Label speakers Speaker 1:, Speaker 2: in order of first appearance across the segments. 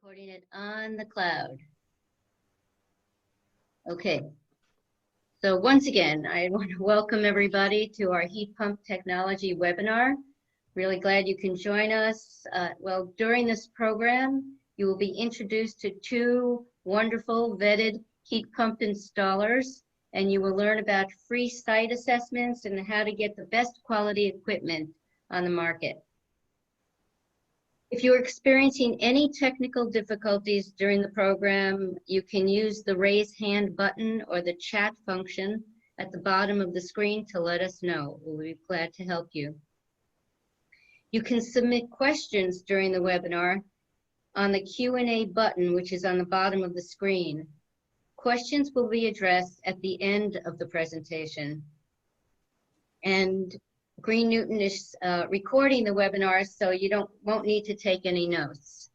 Speaker 1: Recording it on the cloud. Okay, so once again, I want to welcome everybody to our heat pump technology webinar. Really glad you can join us. Well, during this program, you will be introduced to two wonderful vetted heat pump installers, and you will learn about free site assessments and how to get the best quality equipment on the market. If you're experiencing any technical difficulties during the program, you can use the raise hand button or the chat function at the bottom of the screen to let us know. We'll be glad to help you. You can submit questions during the webinar on the Q&A button, which is on the bottom of the screen. Questions will be addressed at the end of the presentation. And Green Newton is recording the webinar, so you won't need to take any notes.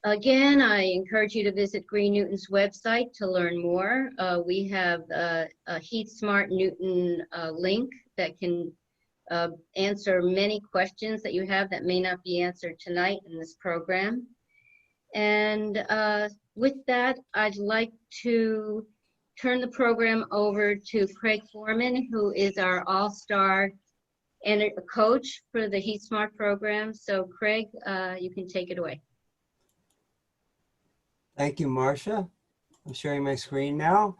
Speaker 1: Again, I encourage you to visit Green Newton's website to learn more. We have a HeatSmart Newton link that can answer many questions that you have that may not be answered tonight in this program. And with that, I'd like to turn the program over to Craig Foreman, who is our all-star and a coach for the HeatSmart program. So Craig, you can take it away.
Speaker 2: Thank you, Marcia. I'm sharing my screen now.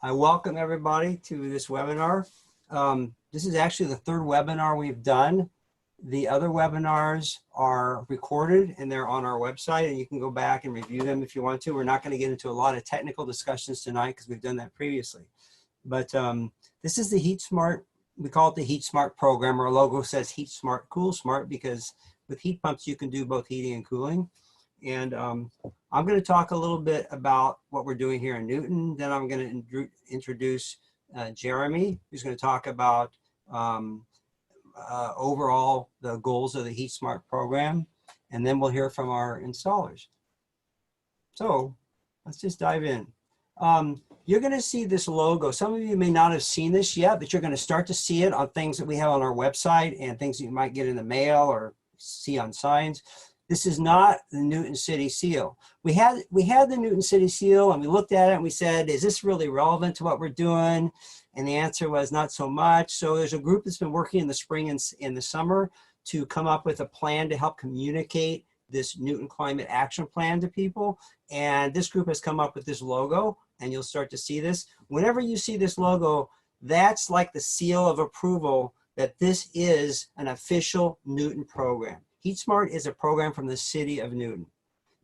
Speaker 2: I welcome everybody to this webinar. This is actually the third webinar we've done. The other webinars are recorded and they're on our website, and you can go back and review them if you want to. We're not going to get into a lot of technical discussions tonight because we've done that previously. But this is the HeatSmart. We call it the HeatSmart program. Our logo says HeatSmart, Cool Smart, because with heat pumps you can do both heating and cooling. And I'm going to talk a little bit about what we're doing here in Newton. Then I'm going to introduce Jeremy, who's going to talk about overall the goals of the HeatSmart program, and then we'll hear from our installers. So let's just dive in. You're going to see this logo. Some of you may not have seen this yet, but you're going to start to see it on things that we have on our website and things that you might get in the mail or see on signs. This is not the Newton City seal. We had the Newton City seal, and we looked at it and we said, is this really relevant to what we're doing? And the answer was not so much. So there's a group that's been working in the spring and in the summer to come up with a plan to help communicate this Newton Climate Action Plan to people. And this group has come up with this logo, and you'll start to see this. Whenever you see this logo, that's like the seal of approval that this is an official Newton program. HeatSmart is a program from the city of Newton.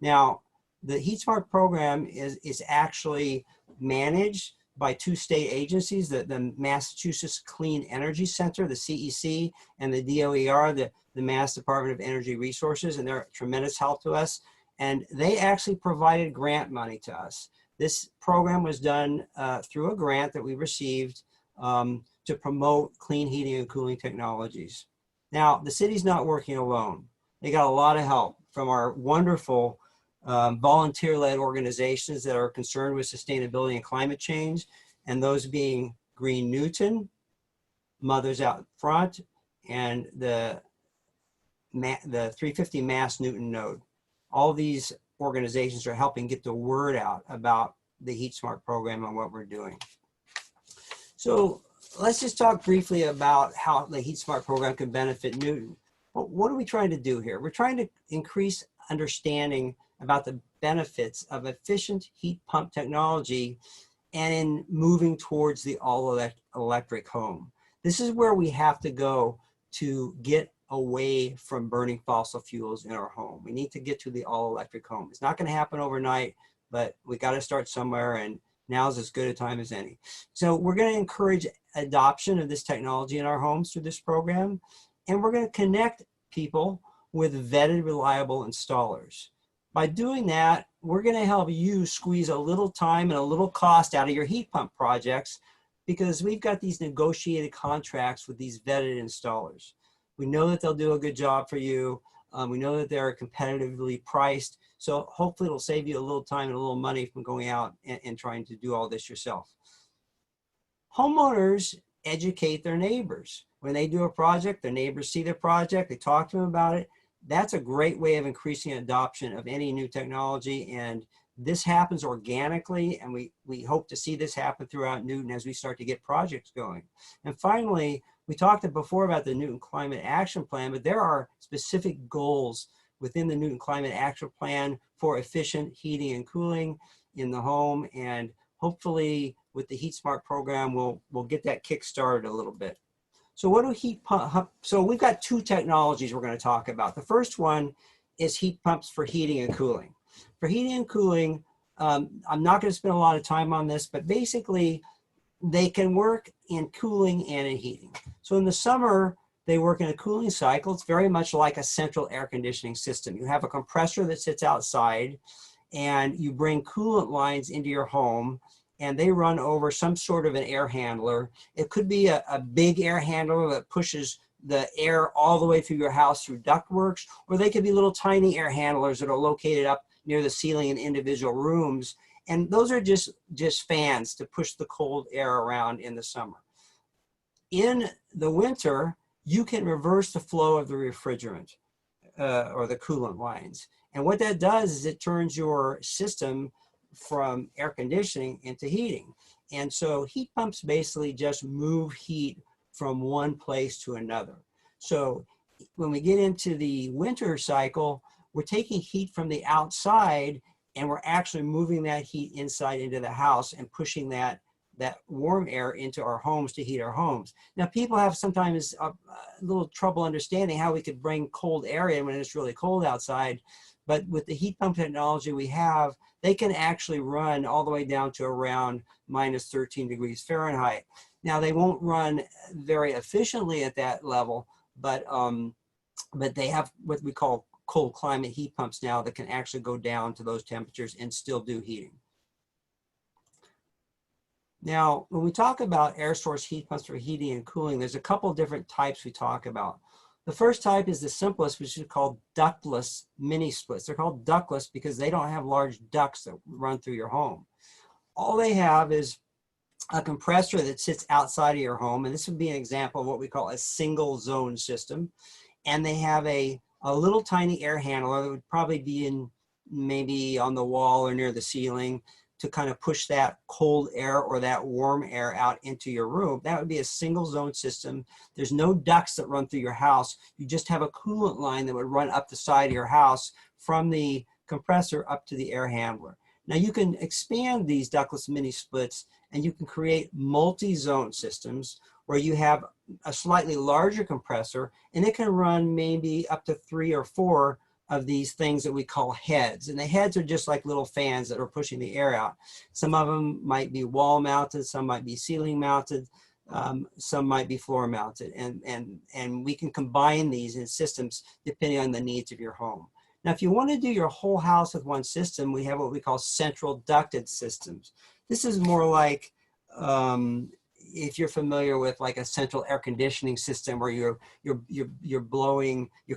Speaker 2: Now, the HeatSmart program is actually managed by two state agencies, the Massachusetts Clean Energy Center, the CEC, and the DOER, the Mass Department of Energy Resources, and they're a tremendous help to us. And they actually provided grant money to us. This program was done through a grant that we received to promote clean heating and cooling technologies. Now, the city's not working alone. They got a lot of help from our wonderful volunteer-led organizations that are concerned with sustainability and climate change, and those being Green Newton, Mothers Out Front, and the 350 Mass Newton Node. All these organizations are helping get the word out about the HeatSmart program and what we're doing. So let's just talk briefly about how the HeatSmart program can benefit Newton. Well, what are we trying to do here? We're trying to increase understanding about the benefits of efficient heat pump technology and in moving towards the all-electric home. This is where we have to go to get away from burning fossil fuels in our home. We need to get to the all-electric home. It's not going to happen overnight, but we got to start somewhere, and now's as good a time as any. So we're going to encourage adoption of this technology in our homes through this program, and we're going to connect people with vetted, reliable installers. By doing that, we're going to help you squeeze a little time and a little cost out of your heat pump projects, because we've got these negotiated contracts with these vetted installers. We know that they'll do a good job for you. We know that they're competitively priced. So hopefully it'll save you a little time and a little money from going out and trying to do all this yourself. Homeowners educate their neighbors. When they do a project, their neighbors see their project, they talk to them about it. that's a great way of increasing adoption of any new technology. And this happens organically, and we hope to see this happen throughout Newton as we start to get projects going. And finally, we talked before about the Newton Climate Action Plan, but there are specific goals within the Newton Climate Action Plan for efficient heating and cooling in the home. And hopefully with the HeatSmart program, we'll get that kick started a little bit. So what do heat pump? So we've got two technologies we're going to talk about. The first one is heat pumps for heating and cooling. For heating and cooling, I'm not going to spend a lot of time on this, but basically they can work in cooling and in heating. So in the summer, they work in a cooling cycle. It's very much like a central air conditioning system. You have a compressor that sits outside, and you bring coolant lines into your home, and they run over some sort of an air handler. It could be a big air handler that pushes the air all the way through your house through ductworks, or they could be little tiny air handlers that are located up near the ceiling in individual rooms. And those are just fans to push the cold air around in the summer. In the winter, you can reverse the flow of the refrigerant or the coolant lines. And what that does is it turns your system from air conditioning into heating. And so heat pumps basically just move heat from one place to another. So when we get into the winter cycle, we're taking heat from the outside and we're actually moving that heat inside into the house and pushing that warm air into our homes to heat our homes. Now, people have sometimes a little trouble understanding how we could bring cold air in when it's really cold outside. But with the heat pump technology we have, they can actually run all the way down to around minus 13 degrees Fahrenheit. Now, they won't run very efficiently at that level, but they have what we call cold climate heat pumps now that can actually go down to those temperatures and still do heating. Now, when we talk about air source heat pumps for heating and cooling, there's a couple of different types we talk about. The first type is the simplest, which is called ductless mini splits. They're called ductless because they don't have large ducts that run through your home. All they have is a compressor that sits outside of your home, and this would be an example of what we call a single zone system. And they have a little tiny air handler that would probably be in maybe on the wall or near the ceiling to kind of push that cold air or that warm air out into your room. That would be a single zone system. There's no ducts that run through your house. You just have a coolant line that would run up the side of your house from the compressor up to the air handler. Now you can expand these ductless mini splits and you can create multi-zone systems where you have a slightly larger compressor and it can run maybe up to 3 or 4 of these things that we call heads. And the heads are just like little fans that are pushing the air out. Some of them might be wall mounted, some might be ceiling mounted, some might be floor mounted. And we can combine these in systems depending on the needs of your home. Now, if you want to do your whole house with one system, we have what we call central ducted systems. This is more like, if you're familiar with like a central air conditioning system where you're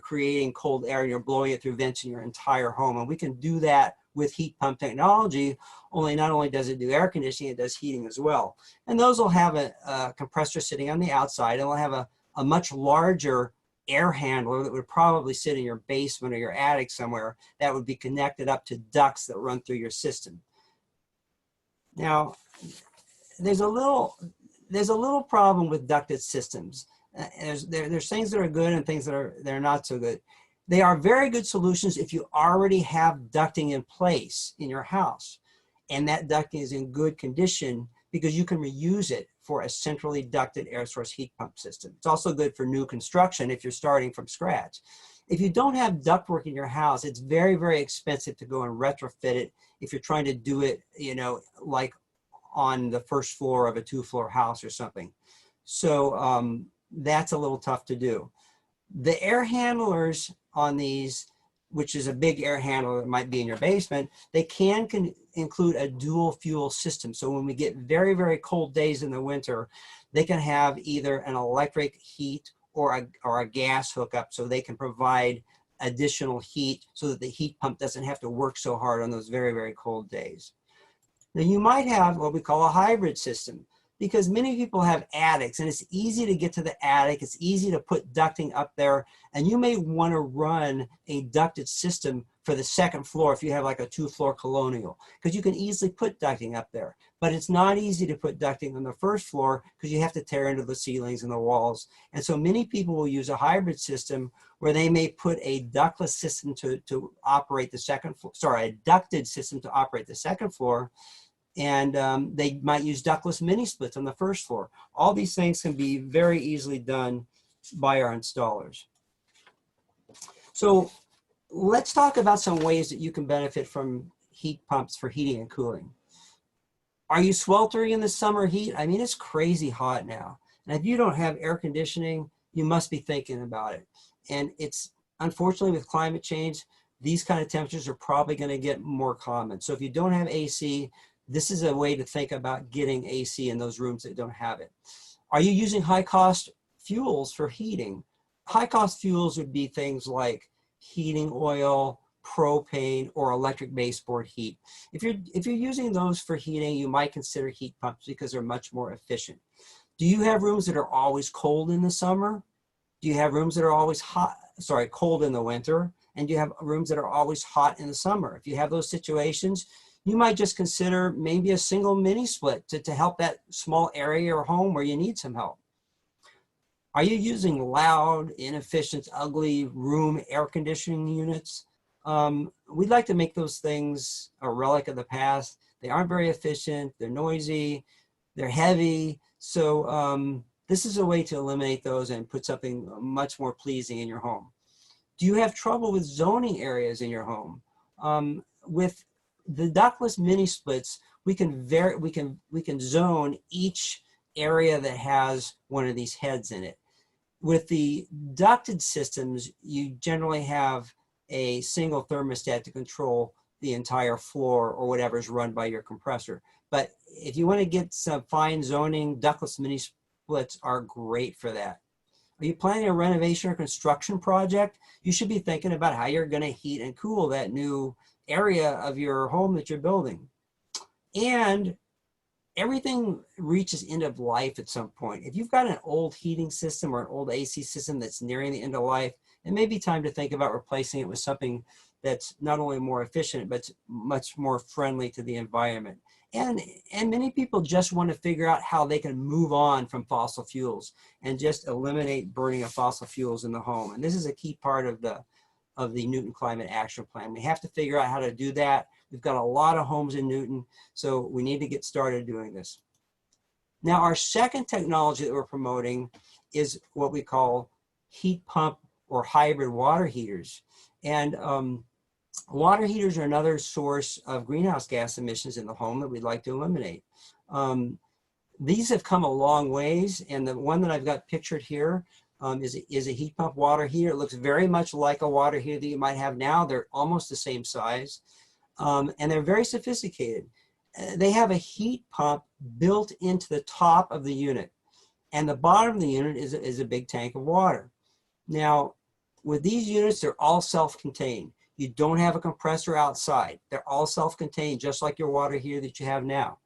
Speaker 2: creating cold air and you're blowing it through vents in your entire home. And we can do that with heat pump technology, only not only does it do air conditioning, it does heating as well. And those will have a compressor sitting on the outside, and will have a much larger air handler that would probably sit in your basement or your attic somewhere that would be connected up to ducts that run through your system. Now, there's a little problem with ducted systems. There's things that are good and things that are not so good. They are very good solutions if you already have ducting in place in your house, and that ducting is in good condition because you can reuse it for a centrally ducted air source heat pump system. It's also good for new construction if you're starting from scratch. If you don't have ductwork in your house, it's very, very expensive to go and retrofit it if you're trying to do it, like on the first floor of a 2-floor house or something. So that's a little tough to do. The air handlers on these, which is a big air handler that might be in your basement, they can include a dual fuel system. So when we get very, very cold days in the winter, they can have either an electric heat or a gas hookup, so they can provide additional heat so that the heat pump doesn't have to work so hard on those very, very cold days. Now you might have what we call a hybrid system. because many people have attics and it's easy to get to the attic. It's easy to put ducting up there. And you may want to run a ducted system for the second floor if you have like a 2-floor colonial, because you can easily put ducting up there. But it's not easy to put ducting on the first floor because you have to tear into the ceilings and the walls. And so many people will use a hybrid system where they may put a ductless system to operate the second floor, sorry, a ducted system to operate the second floor. And they might use ductless mini splits on the first floor. All these things can be very easily done by our installers. So let's talk about some ways that you can benefit from heat pumps for heating and cooling. Are you sweltering in the summer heat? I mean, it's crazy hot now. And if you don't have air conditioning, you must be thinking about it. And it's, unfortunately, with climate change, these kind of temperatures are probably going to get more common. So if you don't have AC, this is a way to think about getting AC in those rooms that don't have it. Are you using high-cost fuels for heating? High-cost fuels would be things like heating oil, propane, or electric baseboard heat. If you're using those for heating, you might consider heat pumps because they're much more efficient. Do you have rooms that are always cold in the summer? Do you have rooms that are always cold in the winter? And do you have rooms that are always hot in the summer? If you have those situations, you might just consider maybe a single mini split to help that small area or home where you need some help. Are you using loud, inefficient, ugly room air conditioning units? We'd like to make those things a relic of the past. They aren't very efficient, they're noisy, they're heavy. So this is a way to eliminate those and put something much more pleasing in your home. Do you have trouble with zoning areas in your home? With the ductless mini splits, we can zone each area that has one of these heads in it. With the ducted systems, you generally have a single thermostat to control the entire floor or whatever is run by your compressor. But if you want to get some fine zoning, ductless mini splits are great for that. Are you planning a renovation or construction project? You should be thinking about how you're going to heat and cool that new area of your home that you're building. And everything reaches end of life at some point. If you've got an old heating system or an old AC system that's nearing the end of life, it may be time to think about replacing it with something that's not only more efficient, but much more friendly to the environment. And many people just want to figure out how they can move on from fossil fuels and just eliminate burning of fossil fuels in the home. And this is a key part of the Newton Climate Action Plan. We have to figure out how to do that. We've got a lot of homes in Newton, so we need to get started doing this. Now, our second technology that we're promoting is what we call heat pump or hybrid water heaters. And water heaters are another source of greenhouse gas emissions in the home that we'd like to eliminate. These have come a long ways, and the one that I've got pictured here is a heat pump water heater. It looks very much like a water heater that you might have now. They're almost the same size, and they're very sophisticated. They have a heat pump built into the top of the unit, and the bottom of the unit is a big tank of water. Now, with these units, they're all self-contained. You don't have a compressor outside. They're all self-contained, just like your water heater that you have now.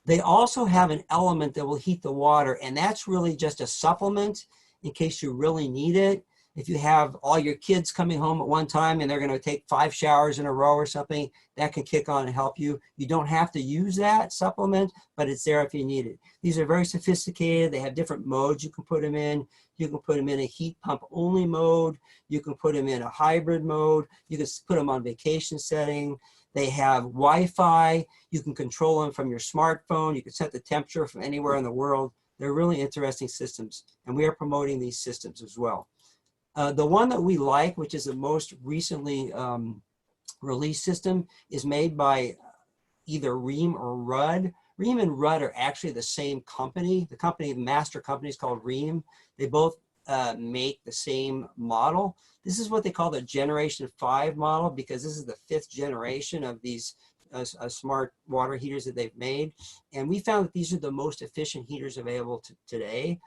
Speaker 2: They also have an element that will heat the water, and that's really just a supplement in case you really need it. If you have all your kids coming home at one time and they're going to take 5 showers in a row or something, that can kick on and help you. You don't have to use that supplement, but it's there if you need it. These are very sophisticated. They have different modes you can put them in. You can put them in a heat pump only mode. You can put them in a hybrid mode. You can put them on vacation setting. They have Wi-Fi. You can control them from your smartphone. You can set the temperature from anywhere in the world. They're really interesting systems, and we are promoting these systems as well. The one that we like, which is the most recently released system, is made by either Rheem or Rudd. Rheem and Rudd are actually the same company. The master company is called Rheem. They both make the same model. This is what they call the Generation 5 model, because this is the 5th generation of these smart water heaters that they've made. And we found that these are the most efficient heaters available today.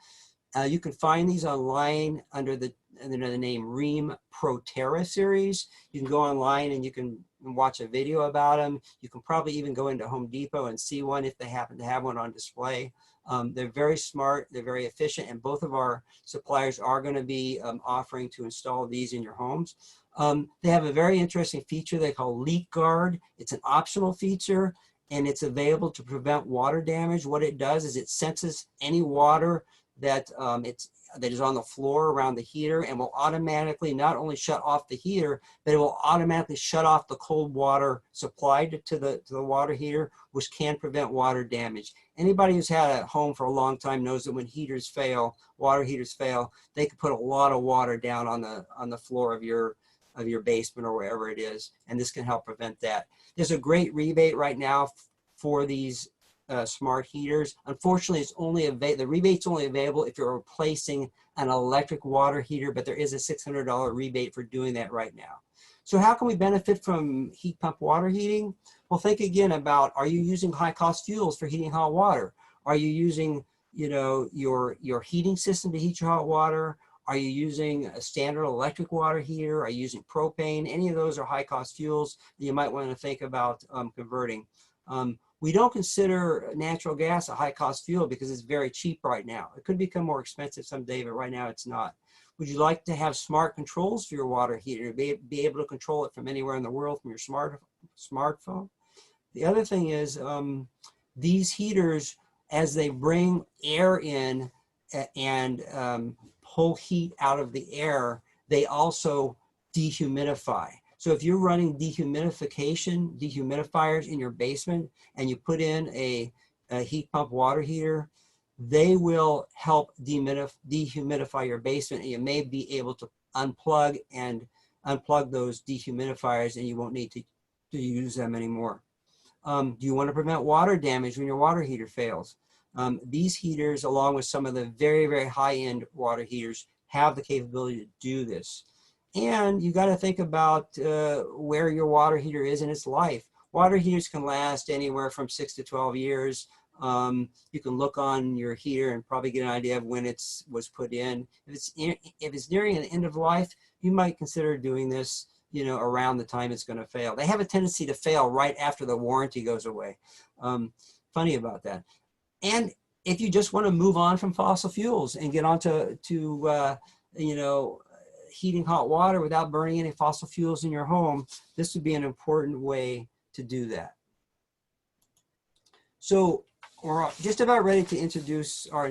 Speaker 2: You can find these online under the the name Rheem ProTerra series. You can go online and you can watch a video about them. You can probably even go into Home Depot and see one if they happen to have one on display. They're very smart, they're very efficient, and both of our suppliers are going to be offering to install these in your homes. They have a very interesting feature they call Leak Guard. It's an optional feature, and it's available to prevent water damage. What it does is it senses any water that that is on the floor around the heater, and will automatically not only shut off the heater, but it will automatically shut off the cold water supplied to the water heater, which can prevent water damage. Anybody who's had a home for a long time knows that when heaters fail, water heaters fail, they can put a lot of water down on the floor of your basement or wherever it is, and this can help prevent that. There's a great rebate right now for these smart heaters. Unfortunately, it's only the rebate's only available if you're replacing an electric water heater, but there is a $600 rebate for doing that right now. So how can we benefit from heat pump water heating? Well, think again about, are you using high cost fuels for heating hot water? Are you using, you know, your heating system to heat your hot water? Are you using a standard electric water heater? Are you using propane? Any of those are high cost fuels that you might want to think about converting. We don't consider natural gas a high cost fuel because it's very cheap right now. It could become more expensive someday, but right now it's not. Would you like to have smart controls for your water heater, be able to control it from anywhere in the world from your smartphone? The other thing is these heaters, as they bring air in and pull heat out of the air, they also dehumidify. So if you're running dehumidifiers in your basement and you put in a heat pump water heater, they will help dehumidify your basement, and you may be able to unplug those dehumidifiers, and you won't need to use them anymore. Do you want to prevent water damage when your water heater fails? These heaters, along with some of the very, very high-end water heaters, have the capability to do this. And you got to think about where your water heater is in its life. Water heaters can last anywhere from 6 to 12 years. You can look on your heater and probably get an idea of when it was put in. If it's nearing the end of life, you might consider doing this, you know, around the time it's going to fail. They have a tendency to fail right after the warranty goes away. Funny about that. And if you just want to move on from fossil fuels and get on to you know, heating hot water without burning any fossil fuels in your home, this would be an important way to do that. So we're just about ready to introduce our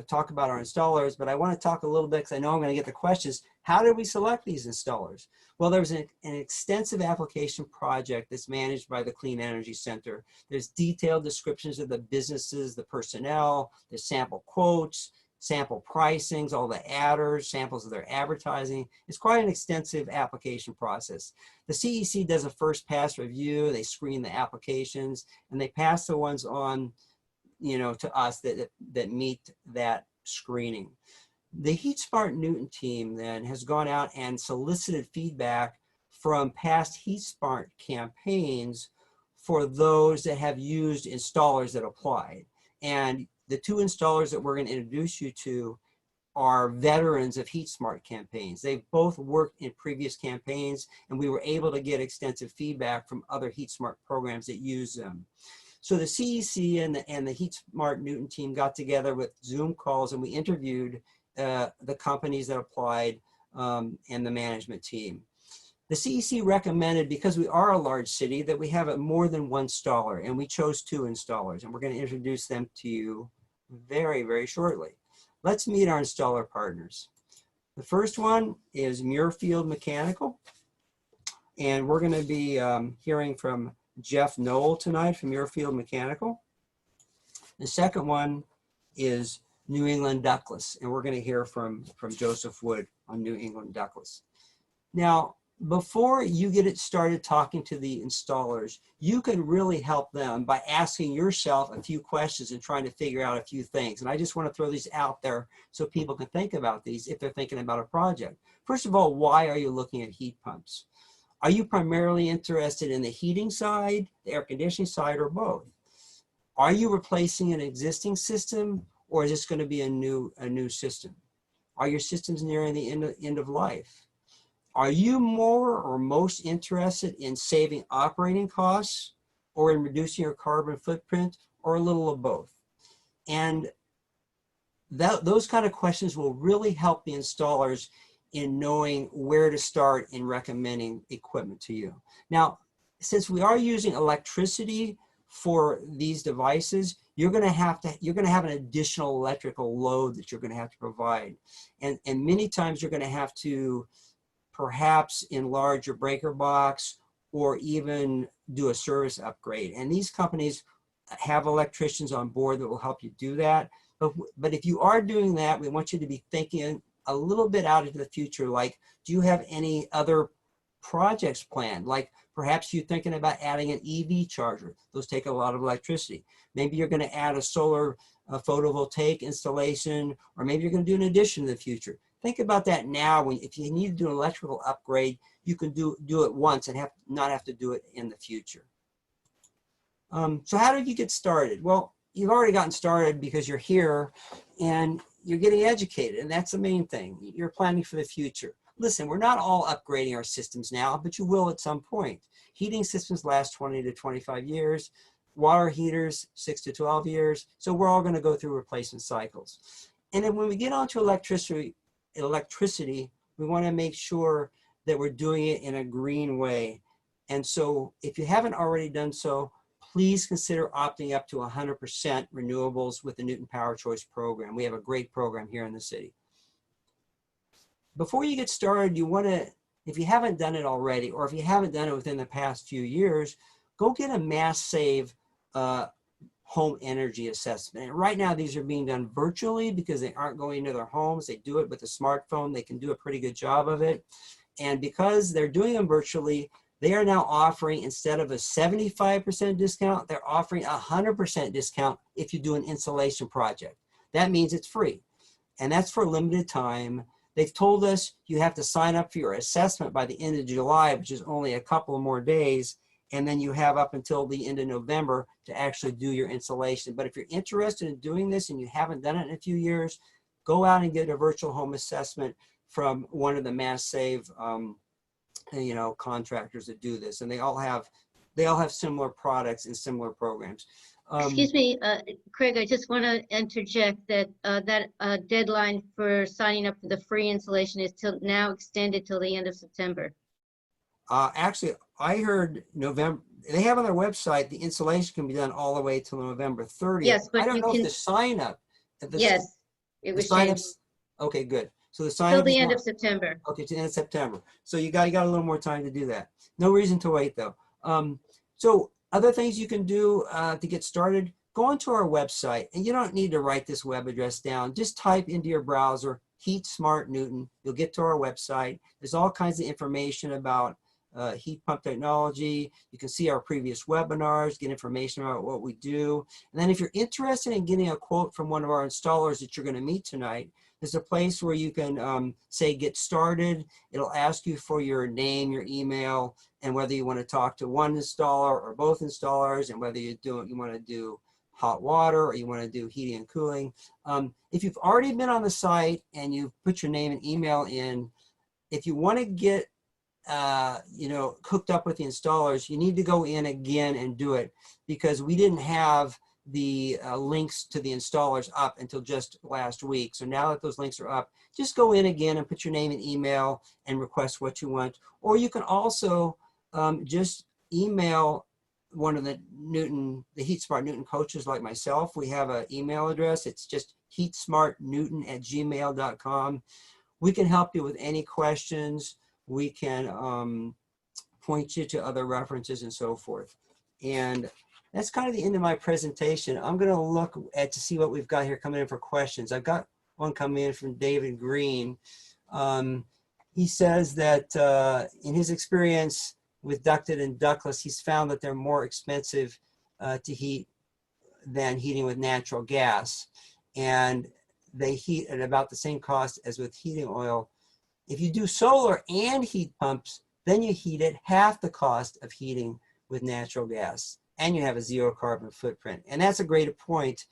Speaker 2: talk about our installers, but I want to talk a little bit because I know I'm going to get the questions. How did we select these installers? Well, there's an extensive application project that's managed by the Clean Energy Center. There's detailed descriptions of the businesses, the personnel, the sample quotes, sample pricings, all the adders, samples of their advertising. It's quite an extensive application process. The CEC does a first pass review. They screen the applications and they pass the ones on, you know, to us that meet that screening. The HeatSmart Newton team then has gone out and solicited feedback from past HeatSmart campaigns for those that have used installers that applied. And the two installers that we're going to introduce you to are veterans of HeatSmart campaigns. They've both worked in previous campaigns, and we were able to get extensive feedback from other HeatSmart programs that use them. So the CEC and the HeatSmart Newton team got together with Zoom calls, and we interviewed the companies that applied and the management team. The CEC recommended, because we are a large city, that we have more than one installer, and we chose 2 installers, and we're going to introduce them to you very, very shortly. Let's meet our installer partners. The first one is Muirfield Mechanical, and we're going to be hearing from Jeff Knoll tonight from Muirfield Mechanical. The second one is New England Ductless, and we're going to hear from Joseph Wood on New England Ductless. Now, before you get it started talking to the installers, you can really help them by asking yourself a few questions and trying to figure out a few things. And I just want to throw these out there so people can think about these if they're thinking about a project. First of all, why are you looking at heat pumps? Are you primarily interested in the heating side, the air conditioning side, or both? Are you replacing an existing system, or is this going to be a new system? Are your systems nearing the end of life? Are you more or most interested in saving operating costs or in reducing your carbon footprint, or a little of both? And those kind of questions will really help the installers in knowing where to start in recommending equipment to you. Now, since we are using electricity for these devices, you're going to have an additional electrical load that you're going to have to provide. And many times you're going to have to perhaps enlarge your breaker box or even do a service upgrade. And these companies have electricians on board that will help you do that. But if you are doing that, we want you to be thinking a little bit out into the future. Like, do you have any other projects planned? Like perhaps you're thinking about adding an EV charger. Those take a lot of electricity. Maybe you're going to add a solar photovoltaic installation, or maybe you're going to do an addition in the future. Think about that now. If you need to do an electrical upgrade, you can do it once and not have to do it in the future. So how did you get started? Well, you've already gotten started because you're here and you're getting educated, and that's the main thing. You're planning for the future. Listen, we're not all upgrading our systems now, but you will at some point. Heating systems last 20 to 25 years, water heaters 6 to 12 years. So we're all going to go through replacement cycles. And then when we get onto electricity, we want to make sure that we're doing it in a green way. And so if you haven't already done so, please consider opting up to 100% renewables with the Newton Power Choice program. We have a great program here in the city. Before you get started, you want to, if you haven't done it already, or if you haven't done it within the past few years, go get a Mass Save home energy assessment. And right now, these are being done virtually because they aren't going into their homes. They do it with a smartphone. They can do a pretty good job of it. And because they're doing them virtually, they are now offering, instead of a 75% discount, they're offering a 100% discount if you do an installation project. That means it's free. And that's for a limited time. They've told us you have to sign up for your assessment by the end of July, which is only a couple of more days. And then you have up until the end of November to actually do your installation. But if you're interested in doing this and you haven't done it in a few years, go out and get a virtual home assessment from one of the Mass Save contractors that do this, and they all have similar products and similar programs.
Speaker 1: Excuse me, Craig, I just want to interject that deadline for signing up for the free installation is now extended till the end of September.
Speaker 2: Actually, I heard November. They have on their website the installation can be done all the way till November 30th.
Speaker 1: Yes, but
Speaker 2: I don't know if the sign up.
Speaker 1: Yes, it was changed.
Speaker 2: Okay, good. So the sign
Speaker 1: Till
Speaker 2: up
Speaker 1: the end of September.
Speaker 2: Okay, to the end of September. So you got a little more time to do that. No reason to wait though. So other things you can do to get started, go onto our website, and you don't need to write this web address down. Just type into your browser HeatSmart Newton. You'll get to our website. There's all kinds of information about heat pump technology. You can see our previous webinars, get information about what we do. And then if you're interested in getting a quote from one of our installers that you're going to meet tonight, there's a place where you can say get started. It'll ask you for your name, your email, and whether you want to talk to one installer or both installers, and whether you want to do hot water or you want to do heating and cooling. If you've already been on the site and you've put your name and email in, if you want to get hooked up with the installers, you need to go in again and do it, because we didn't have the links to the installers up until just last week. So now that those links are up, just go in again and put your name and email and request what you want. Or you can also just email one of the HeatSmart Newton coaches like myself. We have an email address. It's just heatsmartnewton@gmail.com. We can help you with any questions. We can point you to other references and so forth. And that's kind of the end of my presentation. I'm going to look to see what we've got here coming in for questions. I've got one coming in from David Green. He says that in his experience with ducted and ductless, he's found that they're more expensive to heat than heating with natural gas. And they heat at about the same cost as with heating oil. If you do solar and heat pumps, then you heat at half the cost of heating with natural gas, and you have a zero carbon footprint. And that's a great point.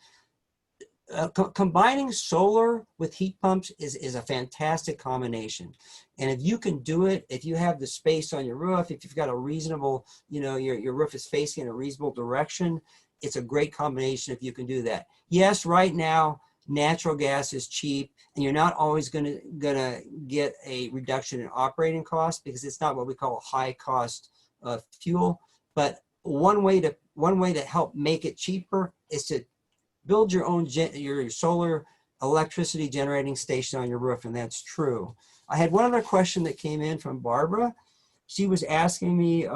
Speaker 2: combining solar with heat pumps is a fantastic combination. And if you can do it, if you have the space on your roof, if you've got a reasonable, your roof is facing in a reasonable direction, it's a great combination if you can do that. Yes, right now, natural gas is cheap, and you're not always gonna get a reduction in operating costs because it's not what we call a high cost fuel. But one way to help make it cheaper is to build your own your solar electricity generating station on your roof, and that's true. I had one other question that came in from Barbara. She was asking me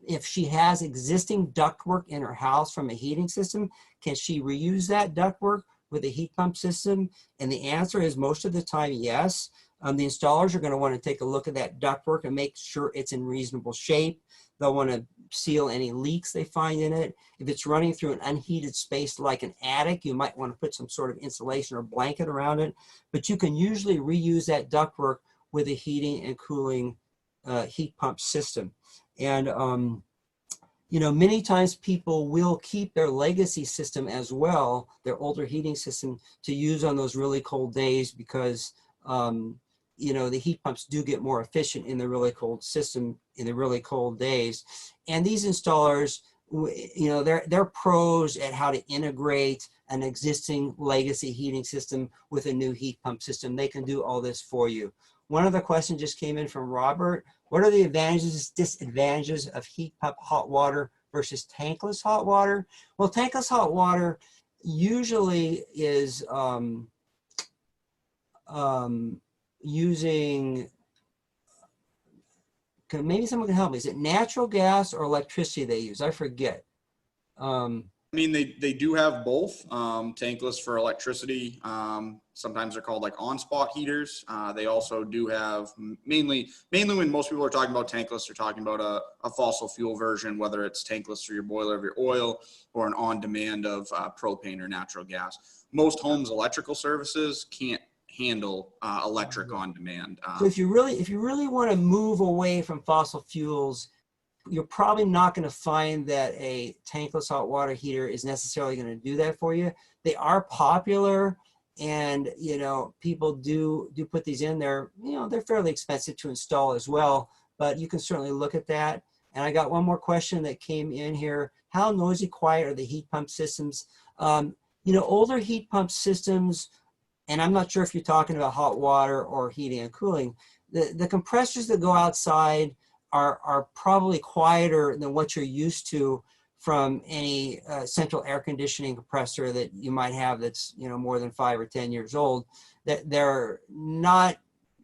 Speaker 2: if she has existing ductwork in her house from a heating system, can she reuse that ductwork with a heat pump system? And the answer is most of the time, yes. The installers are going to want to take a look at that ductwork and make sure it's in reasonable shape. They'll want to seal any leaks they find in it. If it's running through an unheated space like an attic, you might want to put some sort of insulation or blanket around it. But you can usually reuse that ductwork with a heating and cooling heat pump system. And many times people will keep their legacy system as well, their older heating system, to use on those really cold days because the heat pumps do get more efficient in the really cold system in the really cold days. And these installers, they're pros at how to integrate an existing legacy heating system with a new heat pump system. They can do all this for you. One other question just came in from Robert. What are the advantages and disadvantages of heat pump hot water versus tankless hot water? Well, tankless hot water usually is using, maybe someone can help me. Is it natural gas or electricity they use? I forget.
Speaker 3: I mean, they do have both. Tankless for electricity. Sometimes they're called like on-spot heaters. They also do have mainly when most people are talking about tankless, they're talking about a fossil fuel version, whether it's tankless for your boiler of your oil or an on-demand of propane or natural gas. Most homes' electrical services can't handle electric on demand.
Speaker 2: So if you really want to move away from fossil fuels, you're probably not going to find that a tankless hot water heater is necessarily going to do that for you. They are popular, and people do put these in there. They're fairly expensive to install as well, but you can certainly look at that. And I got one more question that came in here. How noisy quiet are the heat pump systems? Older heat pump systems, and I'm not sure if you're talking about hot water or heating and cooling, the compressors that go outside are probably quieter than what you're used to from any central air conditioning compressor that you might have that's more than 5 or 10 years old. That they're not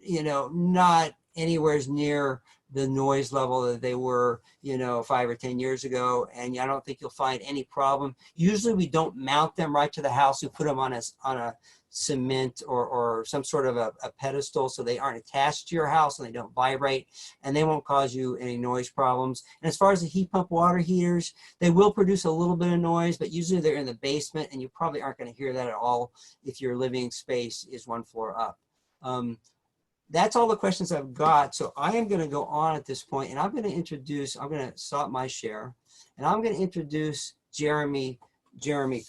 Speaker 2: not anywhere near the noise level that they were 5 or 10 years ago, and I don't think you'll find any problem. Usually we don't mount them right to the house. We put them on a cement or some sort of a pedestal so they aren't attached to your house and they don't vibrate, and they won't cause you any noise problems. And as far as the heat pump water heaters, they will produce a little bit of noise, but usually they're in the basement and you probably aren't going to hear that at all if your living space is 1 floor up. That's all the questions I've got. So I am going to go on at this point, and I'm going to stop my share, and I'm going to introduce Jeremy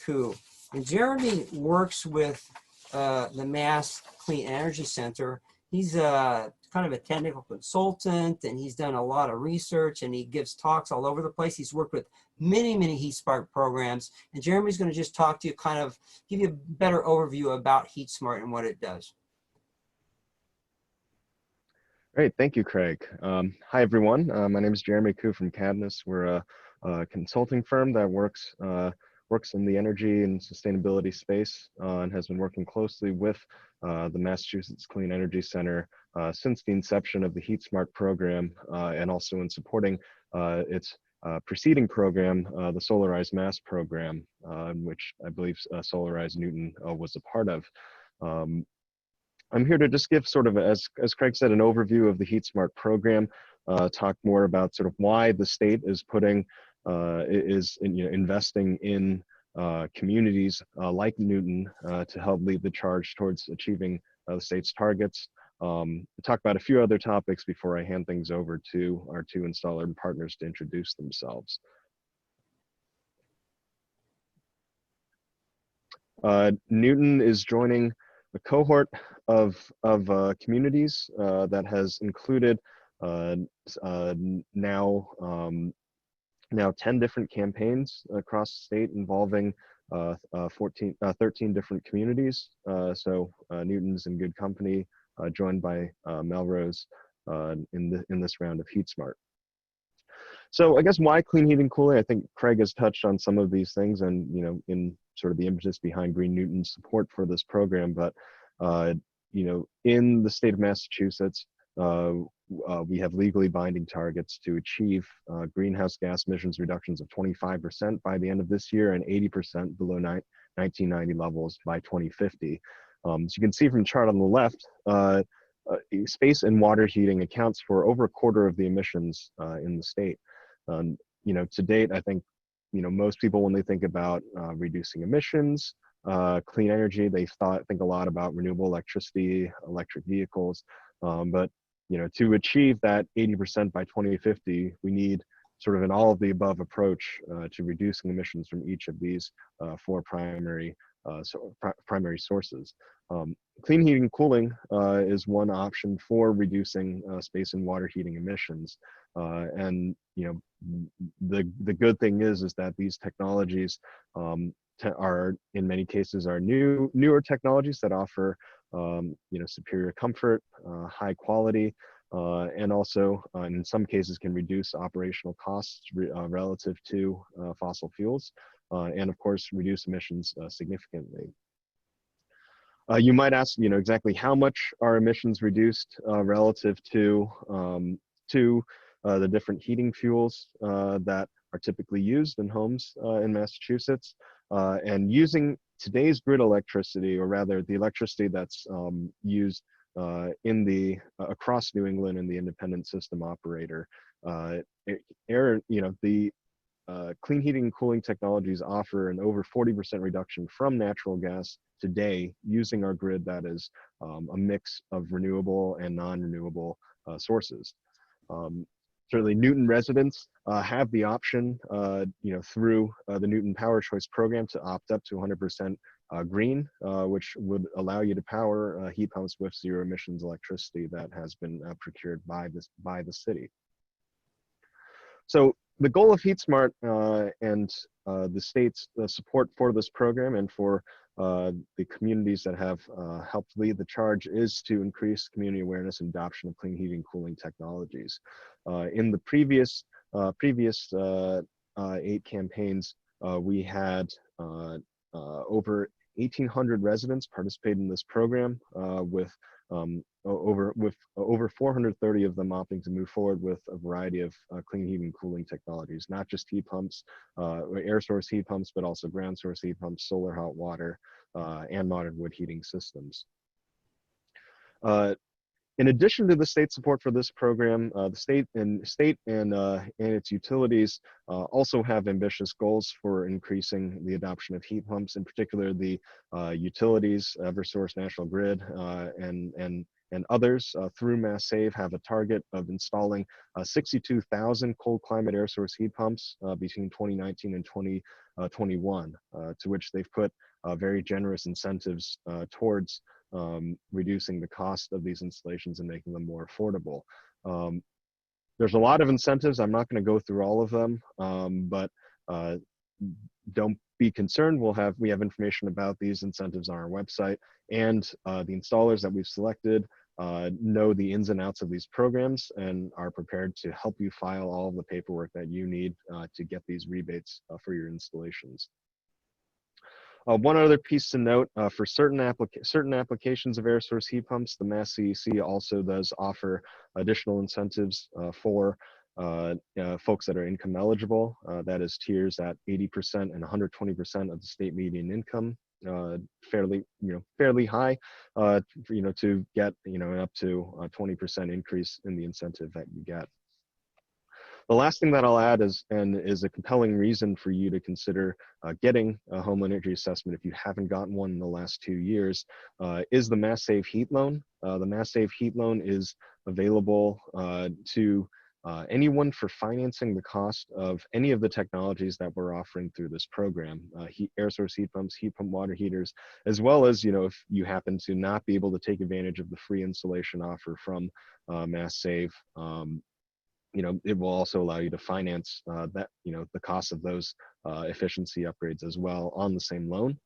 Speaker 2: Koo. And Jeremy works with the Mass Clean Energy Center. He's kind of a technical consultant, and he's done a lot of research, and he gives talks all over the place. He's worked with many HeatSmart programs, and Jeremy's going to just talk to you, kind of give you a better overview about HeatSmart and what it does.
Speaker 4: Great, thank you, Craig. Hi, everyone. My name is Jeremy Koo from Cadmus. We're a consulting firm that works in the energy and sustainability space and has been working closely with the Massachusetts Clean Energy Center since the inception of the HeatSmart program and also in supporting its preceding program, the Solarize Mass program, which I believe Solarize Newton was a part of. I'm here to just give sort of, as Craig said, an overview of the HeatSmart program, talk more about sort of why the state is investing in communities like Newton to help lead the charge towards achieving the state's targets. Talk about a few other topics before I hand things over to our 2 installer partners to introduce themselves. Newton is joining a cohort of communities that has included uh, now now 10 different campaigns across the state involving 13 different communities. So Newton's in good company, joined by Melrose in this round of HeatSmart. So I guess why clean heating cooling? I think Craig has touched on some of these things, and in sort of the impetus behind Green Newton's support for this program. But in the state of Massachusetts, we have legally binding targets to achieve greenhouse gas emissions reductions of 25% by the end of this year and 80% below 1990 levels by 2050. So you can see from the chart on the left, space and water heating accounts for over a quarter of the emissions in the state. To date, I think most people, when they think about reducing emissions, clean energy, they think a lot about renewable electricity, electric vehicles, but to achieve that 80% by 2050, we need sort of an all of the above approach to reducing emissions from each of these four primary sources. Clean heating and cooling is one option for reducing space and water heating emissions. And the good thing is that these technologies are in many cases are newer technologies that offer superior comfort, high quality, and also in some cases can reduce operational costs relative to fossil fuels, and of course reduce emissions significantly. You might ask, exactly how much are emissions reduced relative to the different heating fuels that are typically used in homes in Massachusetts, and using today's grid electricity, or rather the electricity that's used across New England in the independent system operator. Clean heating and cooling technologies offer an over 40% reduction from natural gas today using our grid that is a mix of renewable and non-renewable sources. Certainly Newton residents have the option through the Newton Power Choice program to opt up to 100% green, which would allow you to power heat pumps with zero emissions electricity that has been procured by the city. So the goal of HeatSmart and the state's support for this program and for the communities that have helped lead the charge is to increase community awareness and adoption of clean heating and cooling technologies. In the previous 8 campaigns, we had over 1,800 residents participate in this program, with over 430 of them opting to move forward with a variety of clean heating and cooling technologies, not just heat pumps, air source heat pumps, but also ground source heat pumps, solar hot water, and modern wood heating systems. In addition to the state support for this program, the state and its utilities also have ambitious goals for increasing the adoption of heat pumps. In particular, the utilities, Eversource, National Grid, and others through Mass Save have a target of installing 62,000 cold climate air source heat pumps between 2019 and 2021, to which they've put very generous incentives towards reducing the cost of these installations and making them more affordable. There's a lot of incentives. I'm not going to go through all of them, but don't be concerned. We have information about these incentives on our website, and the installers that we've selected know the ins and outs of these programs and are prepared to help you file all of the paperwork that you need to get these rebates for your installations. One other piece to note, for certain applications of air source heat pumps, the Mass CEC also does offer additional incentives for folks that are income eligible. That is tiers at 80% and 120% of the state median income, fairly high, to get up to a 20% increase in the incentive that you get. The last thing that I'll add is a compelling reason for you to consider getting a home energy assessment if you haven't gotten one in the last 2 years, is the Mass Save Heat Loan. The Mass Save Heat Loan is available to anyone for financing the cost of any of the technologies that we're offering through this program, air source heat pumps, heat pump water heaters, as well as, if you happen to not be able to take advantage of the free installation offer from Mass Save, it will also allow you to finance the cost of those efficiency upgrades as well on the same loan.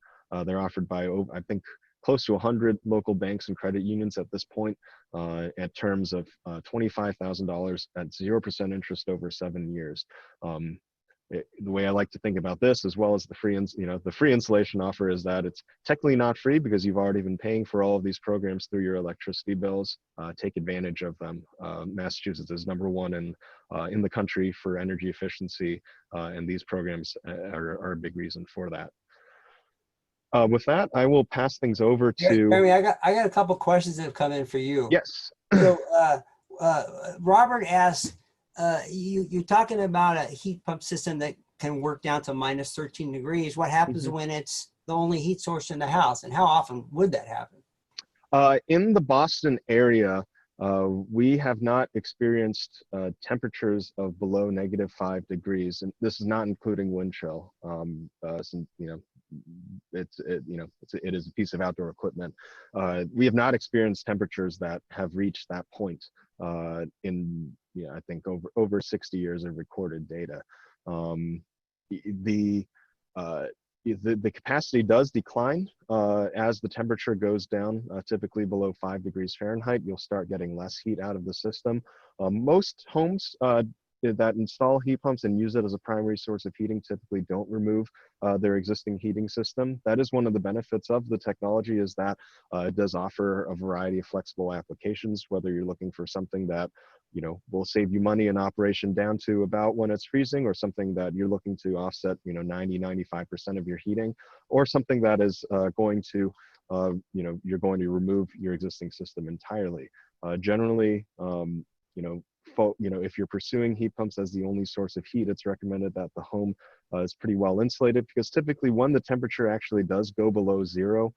Speaker 4: They're offered by, I think, close to 100 local banks and credit unions at this point, at terms of $25,000 at 0% interest over 7 years. The way I like to think about this, as well as the free installation offer, is that it's technically not free because you've already been paying for all of these programs through your electricity bills. Take advantage of them. Massachusetts is #1 in the country for energy efficiency, and these programs are a big reason for that. With that, I will pass things over to.
Speaker 2: Jeremy, I got a couple questions that have come in for you.
Speaker 4: Yes.
Speaker 2: So Robert asked, you're talking about a heat pump system that can work down to -13 degrees. What happens when it's the only heat source in the house, and how often would that happen?
Speaker 4: In the Boston area, we have not experienced temperatures of below -5 degrees, and this is not including wind chill. Since, it is a piece of outdoor equipment. We have not experienced temperatures that have reached that point in, I think over 60 years of recorded data. The capacity does decline as the temperature goes down, typically below 5 degrees Fahrenheit. You'll start getting less heat out of the system. Most homes that install heat pumps and use it as a primary source of heating typically don't remove their existing heating system. That is one of the benefits of the technology, is that it does offer a variety of flexible applications, whether you're looking for something that will save you money in operation down to about when it's freezing, or something that you're looking to offset 90–95% of your heating, or something that is going to you're going to remove your existing system entirely. Generally, if you're pursuing heat pumps as the only source of heat, it's recommended that the home is pretty well insulated, because typically when the temperature actually does go below 0,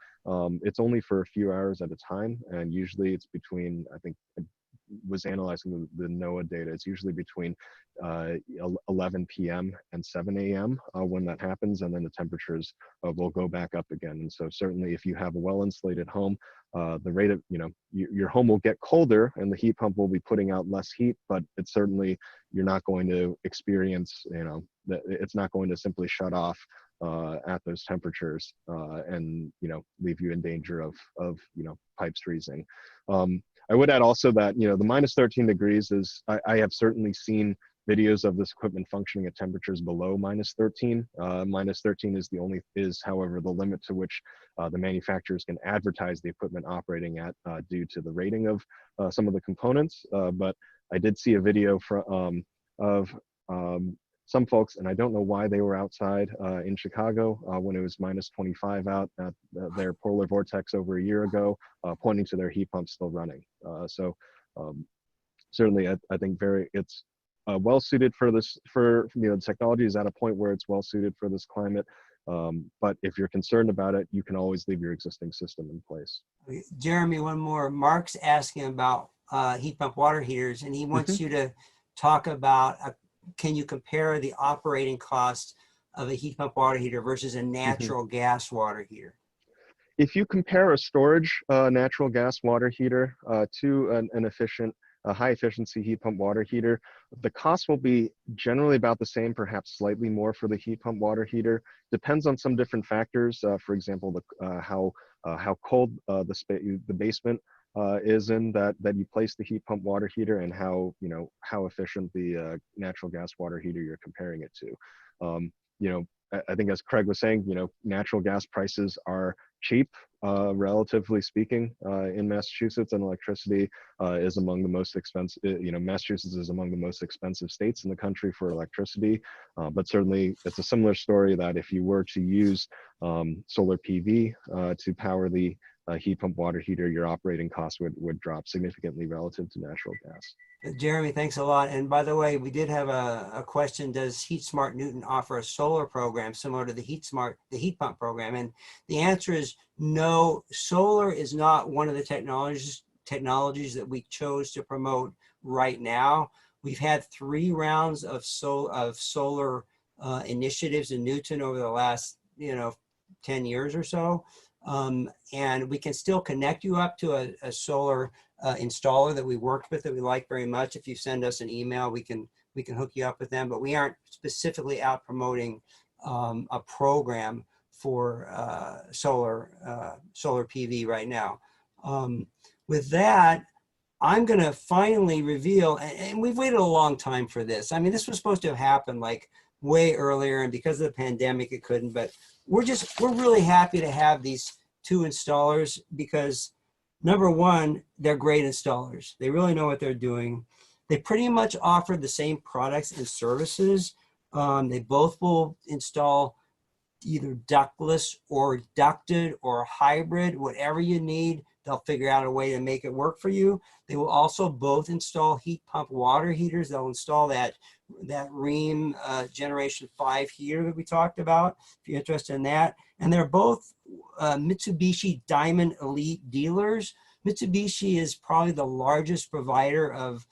Speaker 4: it's only for a few hours at a time, and usually it's between, I think, was analyzing the NOAA data, it's usually between 11 p.m. and 7 a.m. When that happens, and then the temperatures will go back up again. And so certainly if you have a well-insulated home, the rate of, your home will get colder and the heat pump will be putting out less heat, but it's certainly, you're not going to experience, it's not going to simply shut off at those temperatures and leave you in danger of pipes freezing. I would add also that the -13 degrees is, I have certainly seen videos of this equipment functioning at temperatures below -13. -13 is however the limit to which the manufacturers can advertise the equipment operating at, due to the rating of some of the components. But I did see a video of some folks, and I don't know why they were outside in Chicago when it was -25 out at their polar vortex over a year ago, pointing to their heat pumps still running. Certainly, I think it's well suited for this. The technology is at a point where it's well suited for this climate. But if you're concerned about it, you can always leave your existing system in place.
Speaker 2: Jeremy, one more. Mark's asking about heat pump water heaters, and he wants you to talk about can you compare the operating cost of a heat pump water heater versus a natural gas water heater?
Speaker 4: If you compare a storage natural gas water heater to a high efficiency heat pump water heater, the cost will be generally about the same, perhaps slightly more for the heat pump water heater. Depends on some different factors. For example, how cold the basement is in that you place the heat pump water heater, and how efficient the natural gas water heater you're comparing it to. I think, as Craig was saying, natural gas prices are cheap, relatively speaking, in Massachusetts, and electricity is among the most expensive. Massachusetts is among the most expensive states in the country for electricity. But certainly, it's a similar story that if you were to use solar PV to power the heat pump water heater, your operating costs would drop significantly relative to natural gas.
Speaker 2: Jeremy, thanks a lot. And by the way, we did have a question. Does HeatSmart Newton offer a solar program similar to the HeatSmart, the heat pump program? And the answer is no. Solar is not one of the technologies that we chose to promote right now. We've had 3 rounds of solar initiatives in Newton over the last, 10 years or so. And we can still connect you up to a solar installer that we worked with that we like very much. If you send us an email, we can hook you up with them, but we aren't specifically out promoting a program for solar PV right now. With that, I'm going to finally reveal, and we've waited a long time for this. I mean, this was supposed to have happened like way earlier, and because of the pandemic, it couldn't. But we're really happy to have these 2 installers because, number one, they're great installers. They really know what they're doing. They pretty much offer the same products and services. They both will install either ductless or ducted or hybrid, whatever you need. They'll figure out a way to make it work for you. They will also both install heat pump water heaters. They'll install that Rheem Generation 5 heater that we talked about, if you're interested in that. And they're both Mitsubishi Diamond Elite dealers. Mitsubishi is probably the largest provider of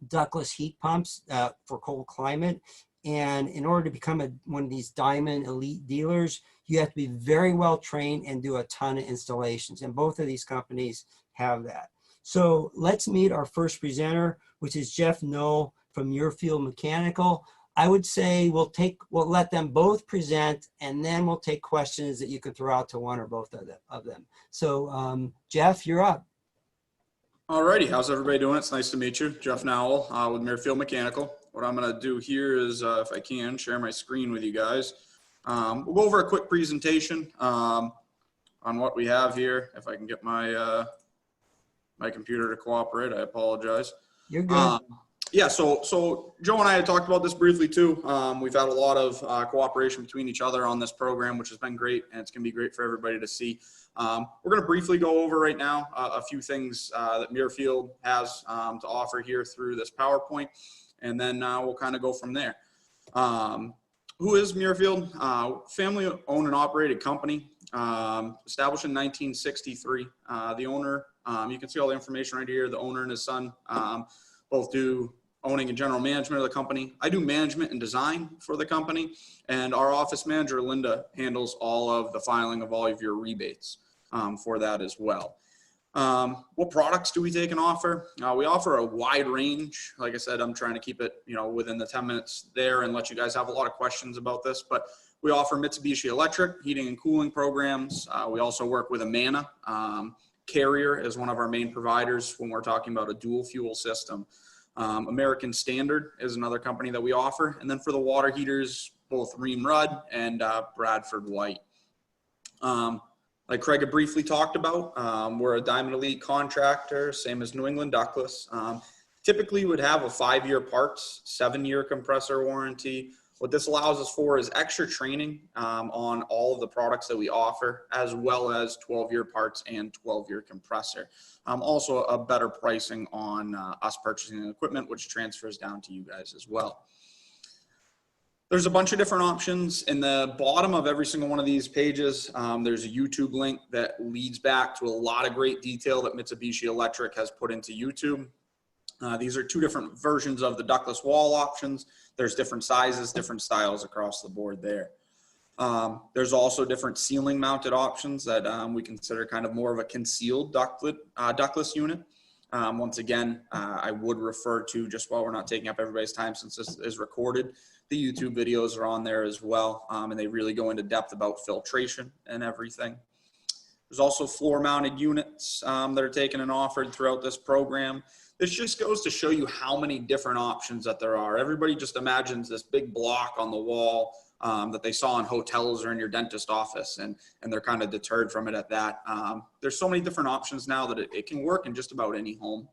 Speaker 2: ductless heat pumps for cold climate. And in order to become one of these Diamond Elite dealers, you have to be very well trained and do a ton of installations. And both of these companies have that. So let's meet our first presenter, which is Jeff Knoll from Muirfield Mechanical. I would say we'll let them both present, and then we'll take questions that you can throw out to one or both of them. So Jeff, you're up.
Speaker 3: Alrighty, how's everybody doing? It's nice to meet you. Jeff Nowell with Muirfield Mechanical. What I'm going to do here is, if I can, share my screen with you guys. We'll go over a quick presentation on what we have here. If I can get my my computer to cooperate, I apologize.
Speaker 2: You're good.
Speaker 3: Yeah, so Joe and I had talked about this briefly too. We've had a lot of cooperation between each other on this program, which has been great, and it's going to be great for everybody to see. We're going to briefly go over right now a few things that Muirfield has to offer here through this PowerPoint, and then we'll kind of go from there. Who is Muirfield? Family-owned and operated company, established in 1963. The owner, you can see all the information right here. The owner and his son both do owning and general management of the company. I do management and design for the company, and our office manager, Linda, handles all of the filing of all of your rebates for that as well. What products do we take and offer? We offer a wide range. Like I said, I'm trying to keep it, within the 10 minutes there and let you guys have a lot of questions about this, but we offer Mitsubishi Electric heating and cooling programs. We also work with Amana. Carrier is one of our main providers when we're talking about a dual fuel system. American Standard is another company that we offer. And then for the water heaters, both Rheem Rudd and Bradford White. Like Craig had briefly talked about, we're a Diamond Elite contractor, same as New England Ductless. Typically would have a 5-year parts, 7-year compressor warranty. What this allows us for is extra training on all of the products that we offer, as well as 12-year parts and 12-year compressor. Also a better pricing on us purchasing equipment, which transfers down to you guys as well. There's a bunch of different options. In the bottom of every single one of these pages, there's a YouTube link that leads back to a lot of great detail that Mitsubishi Electric has put into YouTube. These are 2 different versions of the ductless wall options. There's different sizes, different styles across the board there. There's also different ceiling mounted options that we consider kind of more of a concealed ductless unit. Once again, I would refer to, just while we're not taking up everybody's time since this is recorded, the YouTube videos are on there as well, and they really go into depth about filtration and everything. There's also floor mounted units that are taken and offered throughout this program. This just goes to show you how many different options that there are. Everybody just imagines this big block on the wall that they saw in hotels or in your dentist office, and they're kind of deterred from it at that. There's so many different options now that it can work in just about any home.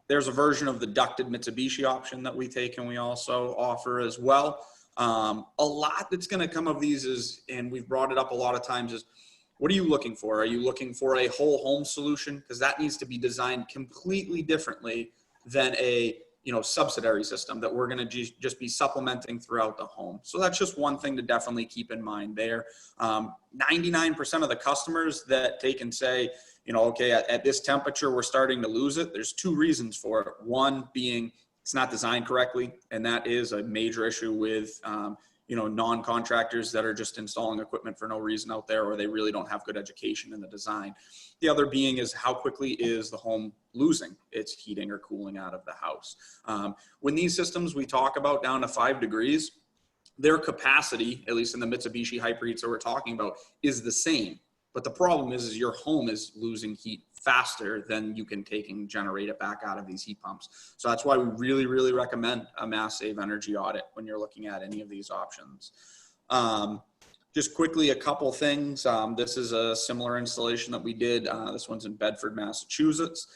Speaker 3: There's a version of the ducted Mitsubishi option that we take and we also offer as well. A lot that's going to come of these is, and we've brought it up a lot of times, is what are you looking for? Are you looking for a whole home solution? Because that needs to be designed completely differently than a subsidiary system that we're going to just be supplementing throughout the home. So that's just one thing to definitely keep in mind there. 99% of the customers that take and say, okay, at this temperature, we're starting to lose it. There's two reasons for it. One being it's not designed correctly. And that is a major issue with, non-contractors that are just installing equipment for no reason out there, or they really don't have good education in the design. The other being is how quickly is the home losing its heating or cooling out of the house. When these systems we talk about down to 5 degrees, their capacity, at least in the Mitsubishi Hyperheats that we're talking about, is the same. But the problem is your home is losing heat faster than you can take and generate it back out of these heat pumps. So that's why we really, really recommend a mass save energy audit when you're looking at any of these options. Just quickly, a couple things. This is a similar installation that we did. This one's in Bedford, Massachusetts.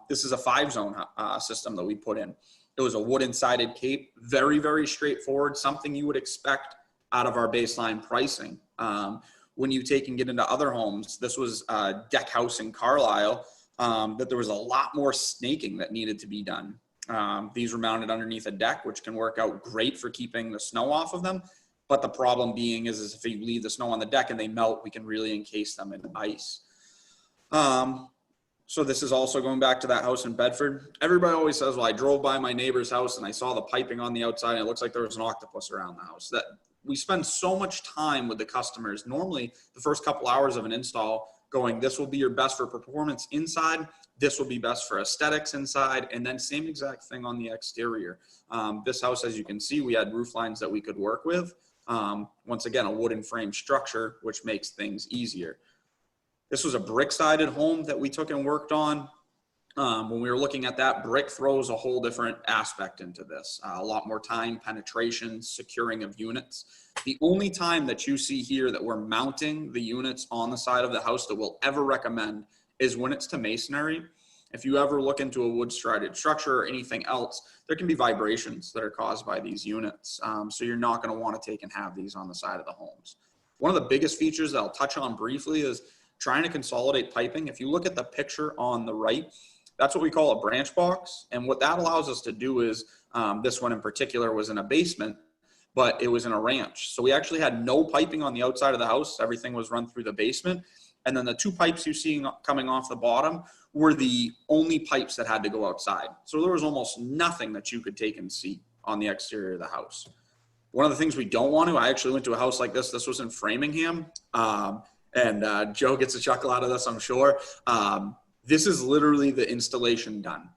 Speaker 3: This is a 5-zone system that we put in. It was a wooden-sided cape, very, very straightforward, something you would expect out of our baseline pricing. When you take and get into other homes, this was a deck house in Carlisle, that there was a lot more snaking that needed to be done. These were mounted underneath a deck, which can work out great for keeping the snow off of them. But the problem being is if you leave the snow on the deck and they melt, we can really encase them in ice. So this is also going back to that house in Bedford. Everybody always says, well, I drove by my neighbor's house and I saw the piping on the outside and it looks like there was an octopus around the house. That we spend so much time with the customers, normally the first couple hours of an install, going, this will be your best for performance inside, this will be best for aesthetics inside, and then same exact thing on the exterior. This house, as you can see, we had roof lines that we could work with. Once again, a wooden frame structure, which makes things easier. This was a brick-sided home that we took and worked on. When we were looking at that, brick throws a whole different aspect into this. A lot more time, penetration, securing of units. The only time that you see here that we're mounting the units on the side of the house that we'll ever recommend is when it's to masonry. If you ever look into a wood-sided structure or anything else, there can be vibrations that are caused by these units. So you're not going to want to take and have these on the side of the homes. One of the biggest features that I'll touch on briefly is trying to consolidate piping. If you look at the picture on the right, that's what we call a branch box. And what that allows us to do is, this one in particular was in a basement, but it was in a ranch. So we actually had no piping on the outside of the house. Everything was run through the basement. And then the 2 pipes you see coming off the bottom were the only pipes that had to go outside. So there was almost nothing that you could take and see on the exterior of the house. One of the things we don't want to, I actually went to a house like this. This was in Framingham. And Joe gets a chuckle out of this, I'm sure. This is literally the installation done.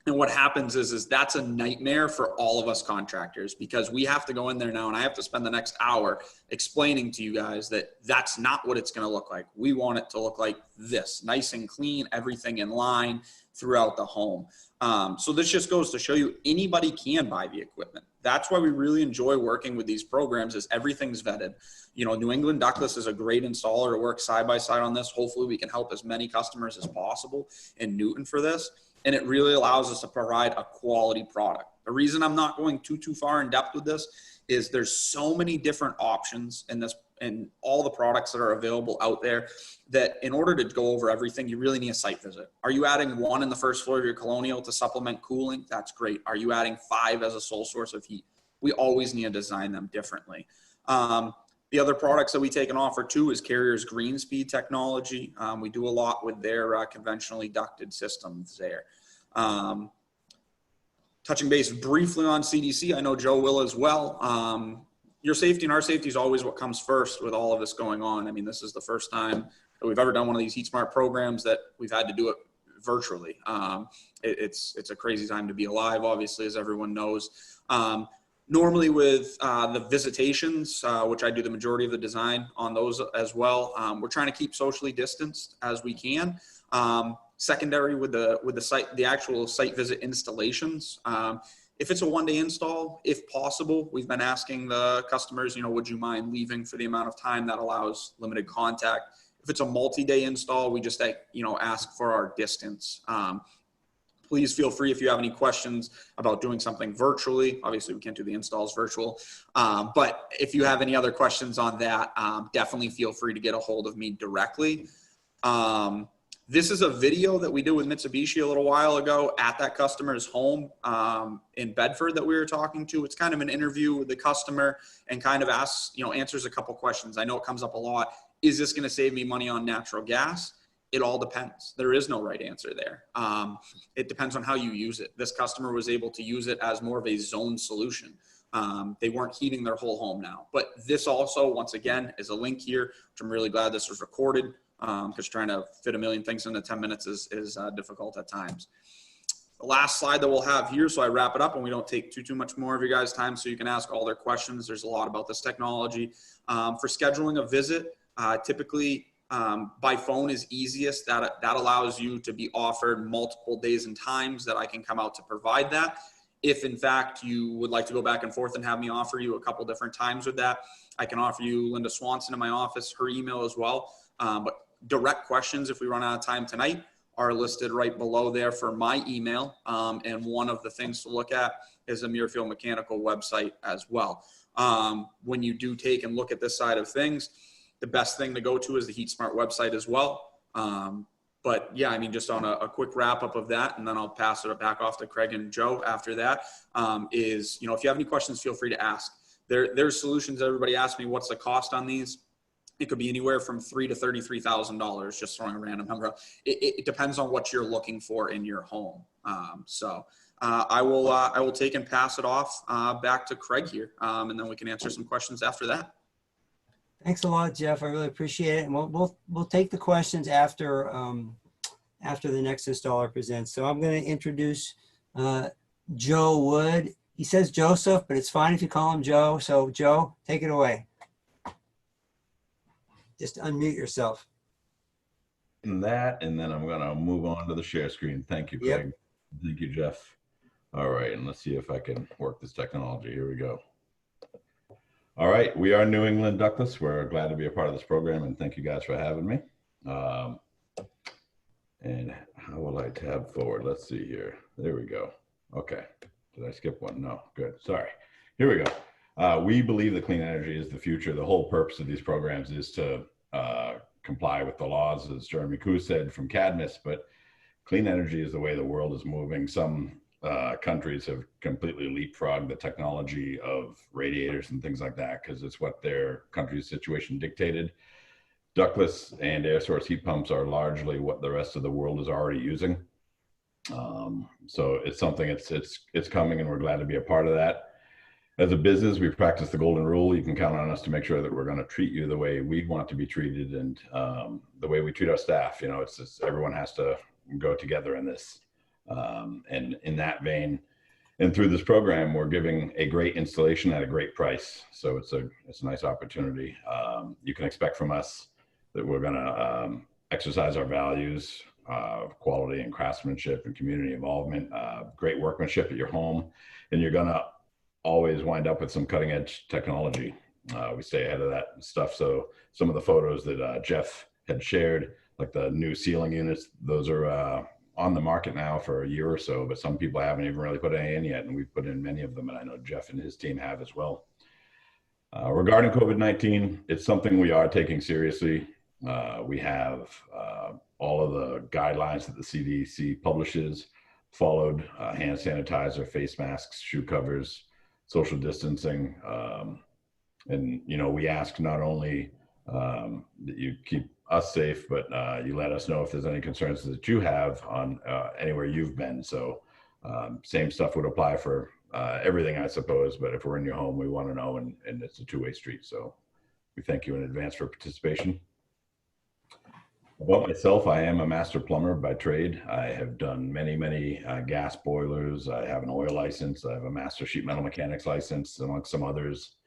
Speaker 3: And what happens is that's a nightmare for all of us contractors, because we have to go in there now and I have to spend the next hour explaining to you guys that that's not what it's going to look like. We want it to look like this, nice and clean, everything in line throughout the home. So this just goes to show you anybody can buy the equipment. That's why we really enjoy working with these programs, is everything's vetted. New England Ductless is a great installer to work side by side on this. Hopefully we can help as many customers as possible in Newton for this. And it really allows us to provide a quality product. The reason I'm not going too far in depth with this is there's so many different options in this and all the products that are available out there that in order to go over everything, you really need a site visit. Are you adding 1 in the first floor of your colonial to supplement cooling? That's great. Are you adding 5 as a sole source of heat? We always need to design them differently. The other products that we take and offer too is Carrier's Green Speed technology. We do a lot with their conventionally ducted systems there. Touching base briefly on CDC, I know Joe will as well. Your safety and our safety is always what comes first with all of this going on. I mean, this is the first time that we've ever done one of these HeatSmart programs that we've had to do it virtually. It's a crazy time to be alive, obviously, as everyone knows. Normally with the visitations, which I do the majority of the design on those as well, we're trying to keep socially distanced as we can. Secondary with the actual site visit installations. If it's a one-day install, if possible, we've been asking the customers, would you mind leaving for the amount of time that allows limited contact? If it's a multi-day install, we just ask for our distance. Please feel free if you have any questions about doing something virtually. Obviously, we can't do the installs virtual. But if you have any other questions on that, definitely feel free to get a hold of me directly. This is a video that we did with Mitsubishi a little while ago at that customer's home in Bedford that we were talking to. It's kind of an interview with the customer and kind of answers a couple questions. I know it comes up a lot. Is this going to save me money on natural gas? It all depends. There is no right answer there. It depends on how you use it. This customer was able to use it as more of a zone solution. They weren't heating their whole home now. But this also, once again, is a link here, which I'm really glad this was recorded, because trying to fit a million things into 10 minutes is difficult at times. The last slide that we'll have here, so I wrap it up and we don't take too much more of your guys' time so you can ask all their questions. There's a lot about this technology. For scheduling a visit, typically by phone is easiest. That allows you to be offered multiple days and times that I can come out to provide that. If in fact you would like to go back and forth and have me offer you a couple different times with that, I can offer you Linda Swanson in my office, her email as well. But direct questions, if we run out of time tonight, are listed right below there for my email. And one of the things to look at is the Muirfield Mechanical website as well. When you do take and look at this side of things, the best thing to go to is the HeatSmart website as well. But yeah, I mean, just on a quick wrap up of that, and then I'll pass it back off to Craig and Joe after that, if you have any questions, feel free to ask. There's solutions. Everybody asks me, what's the cost on these? It could be anywhere from $3,000 to $33,000, just throwing a random number out. It depends on what you're looking for in your home. I will take and pass it off back to Craig here, and then we can answer some questions after that.
Speaker 2: Thanks a lot, Jeff. I really appreciate it. And we'll take the questions after the next installer presents. So I'm going to introduce Joe Wood. He says Joseph, but it's fine if you call him Joe. So Joe, take it away. Just unmute yourself.
Speaker 5: And then I'm going to move on to the share screen. Thank you, Craig. Yep. Thank you, Jeff. All right, and let's see if I can work this technology. Here we go. All right, we are New England Ductless. We're glad to be a part of this program, and thank you guys for having me. And how will I tab forward? Let's see here. There we go. Okay. Did I skip one? No. Good. Sorry. Here we go. We believe that clean energy is the future. The whole purpose of these programs is to comply with the laws, as Jeremy Koo said, from Cadmus, but clean energy is the way the world is moving. Some countries have completely leapfrogged the technology of radiators and things like that because it's what their country's situation dictated. Ductless and air source heat pumps are largely what the rest of the world is already using. So it's something it's coming, and we're glad to be a part of that. As a business, we practice the golden rule. You can count on us to make sure that we're going to treat you the way we want to be treated, and the way we treat our staff. You know, it's everyone has to go together in this. And in that vein, and through this program, we're giving a great installation at a great price. So it's a nice opportunity. You can expect from us that we're going to exercise our values, quality and craftsmanship and community involvement, great workmanship at your home, and you're going to always wind up with some cutting edge technology. We stay ahead of that stuff. So some of the photos that Jeff had shared, like the new ceiling units, those are on the market now for a year or so, but some people haven't even really put any in yet, and we've put in many of them, and I know Jeff and his team have as well. Regarding COVID-19, it's something we are taking seriously. We have all of the guidelines that the CDC publishes, followed: hand sanitizer, face masks, shoe covers, social distancing. And, you know, we ask not only that you keep us safe, but you let us know if there's any concerns that you have on anywhere you've been. So same stuff would apply for everything, I suppose, but if we're in your home, we want to know, and it's a two-way street. So we thank you in advance for participation. About myself, I am a master plumber by trade. I have done many gas boilers. I have an oil license. I have a master sheet metal mechanics license, amongst some others.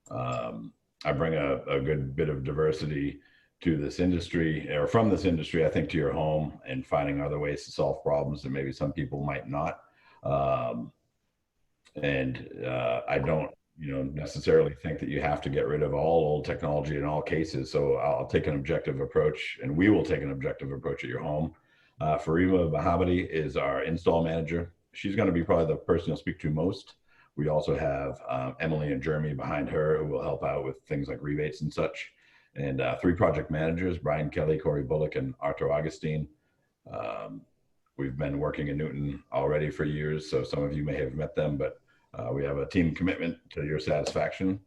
Speaker 5: I bring a good bit of diversity to this industry, or from this industry, I think, to your home, and finding other ways to solve problems that maybe some people might not. I don't, necessarily think that you have to get rid of all old technology in all cases. So I'll take an objective approach, and we will take an objective approach at your home. Farima Bahabadi is our install manager. She's going to be probably the person you'll speak to most. We also have Emily and Jeremy behind her, who will help out with things like rebates and such. And 3 project managers: Brian Kelly, Corey Bullock, and Arthur Augustine. We've been working in Newton already for years, so some of you may have met them, but we have a team commitment to your satisfaction.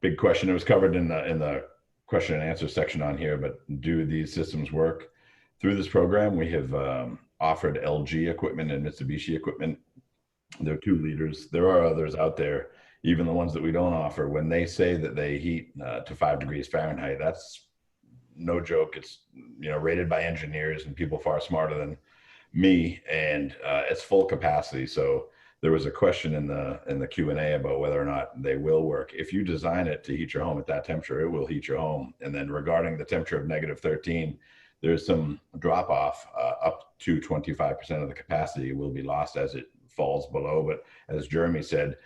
Speaker 5: Big question, it was covered in the question and answer section on here, but do these systems work? Through this program, we have offered LG equipment and Mitsubishi equipment. They're two leaders. There are others out there, even the ones that we don't offer. When they say that they heat to 5 degrees Fahrenheit, that's no joke. It's rated by engineers and people far smarter than me, and it's full capacity. So there was a question in the Q&A about whether or not they will work. If you design it to heat your home at that temperature, it will heat your home. And then regarding the temperature of -13, there's some drop off up to 25% of the capacity will be lost as it falls below. But as Jeremy said,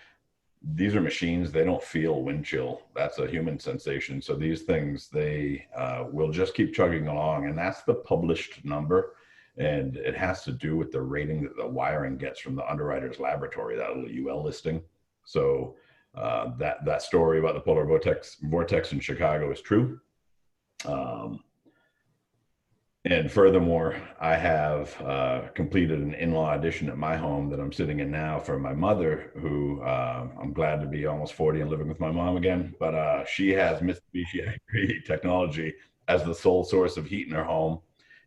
Speaker 5: these are machines, they don't feel wind chill. That's a human sensation. So these things, they will just keep chugging along, and that's the published number. And it has to do with the rating that the wiring gets from the underwriter's laboratory, that little UL listing. So that story about the polar vortex in Chicago is true. And furthermore, I have completed an in-law addition at my home that I'm sitting in now for my mother, who I'm glad to be almost 40 and living with my mom again. But she has Mitsubishi technology as the sole source of heat in her home.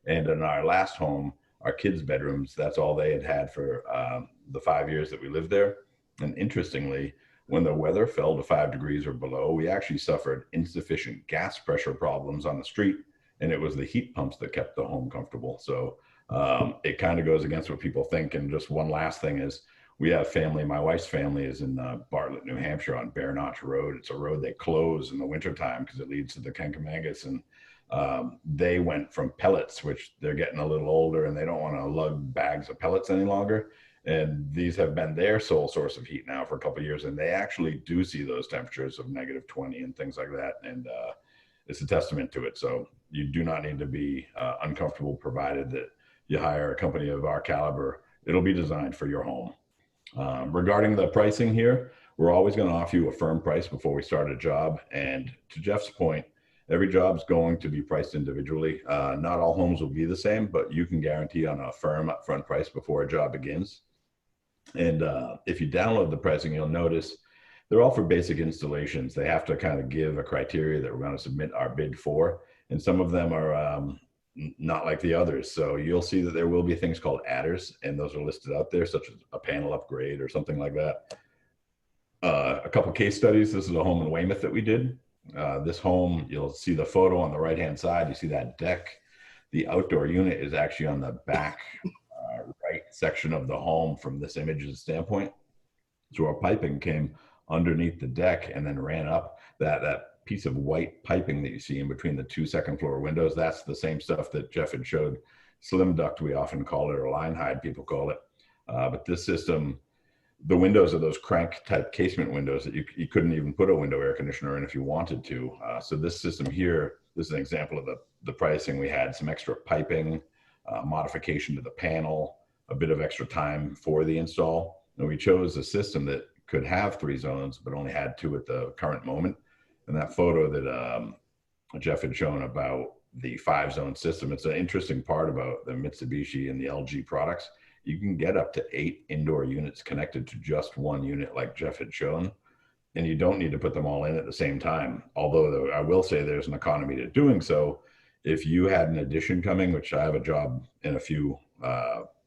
Speaker 5: And in our last home, our kids' bedrooms, that's all they had for the 5 years that we lived there. And interestingly, when the weather fell to 5 degrees or below, we actually suffered insufficient gas pressure problems on the street. And it was the heat pumps that kept the home comfortable. So it kind of goes against what people think. And just one last thing is, we have family. My wife's family is in Bartlett, New Hampshire on Bear Notch Road. It's a road they close in the wintertime because it leads to the Kenkomagus. And they went from pellets, which they're getting a little older and they don't want to lug bags of pellets any longer. And these have been their sole source of heat now for a couple of years. And they actually do see those temperatures of -20 and things like that. And it's a testament to it. So you do not need to be uncomfortable, provided that you hire a company of our caliber. It'll be designed for your home. Regarding the pricing here, we're always going to offer you a firm price before we start a job. And to Jeff's point, every job's going to be priced individually. Not all homes will be the same, but you can guarantee on a firm upfront price before a job begins. And if you download the pricing, you'll notice they're all for basic installations. They have to kind of give a criteria that we're going to submit our bid for. And some of them are not like the others. So you'll see that there will be things called adders, and those are listed out there, such as a panel upgrade or something like that. A couple case studies. This is a home in Weymouth that we did. This home, you'll see the photo on the right-hand side. You see that deck. The outdoor unit is actually on the back right section of the home from this image's standpoint. So our piping came underneath the deck and then ran up. That piece of white piping that you see in between the 2 second floor windows, that's the same stuff that Jeff had showed. Slim duct, we often call it, or line hide, people call it. But this system, the windows are those crank type casement windows that you couldn't even put a window air conditioner in if you wanted to. So this system here, this is an example of the pricing. We had some extra piping, modification to the panel, a bit of extra time for the install. And we chose a system that could have 3 zones, but only had 2 at the current moment. And that photo that Jeff had shown about the 5-zone system, it's an interesting part about the Mitsubishi and the LG products. You can get up to 8 indoor units connected to just one unit like Jeff had shown. And you don't need to put them all in at the same time. Although I will say there's an economy to doing so. If you had an addition coming, which I have a job in a few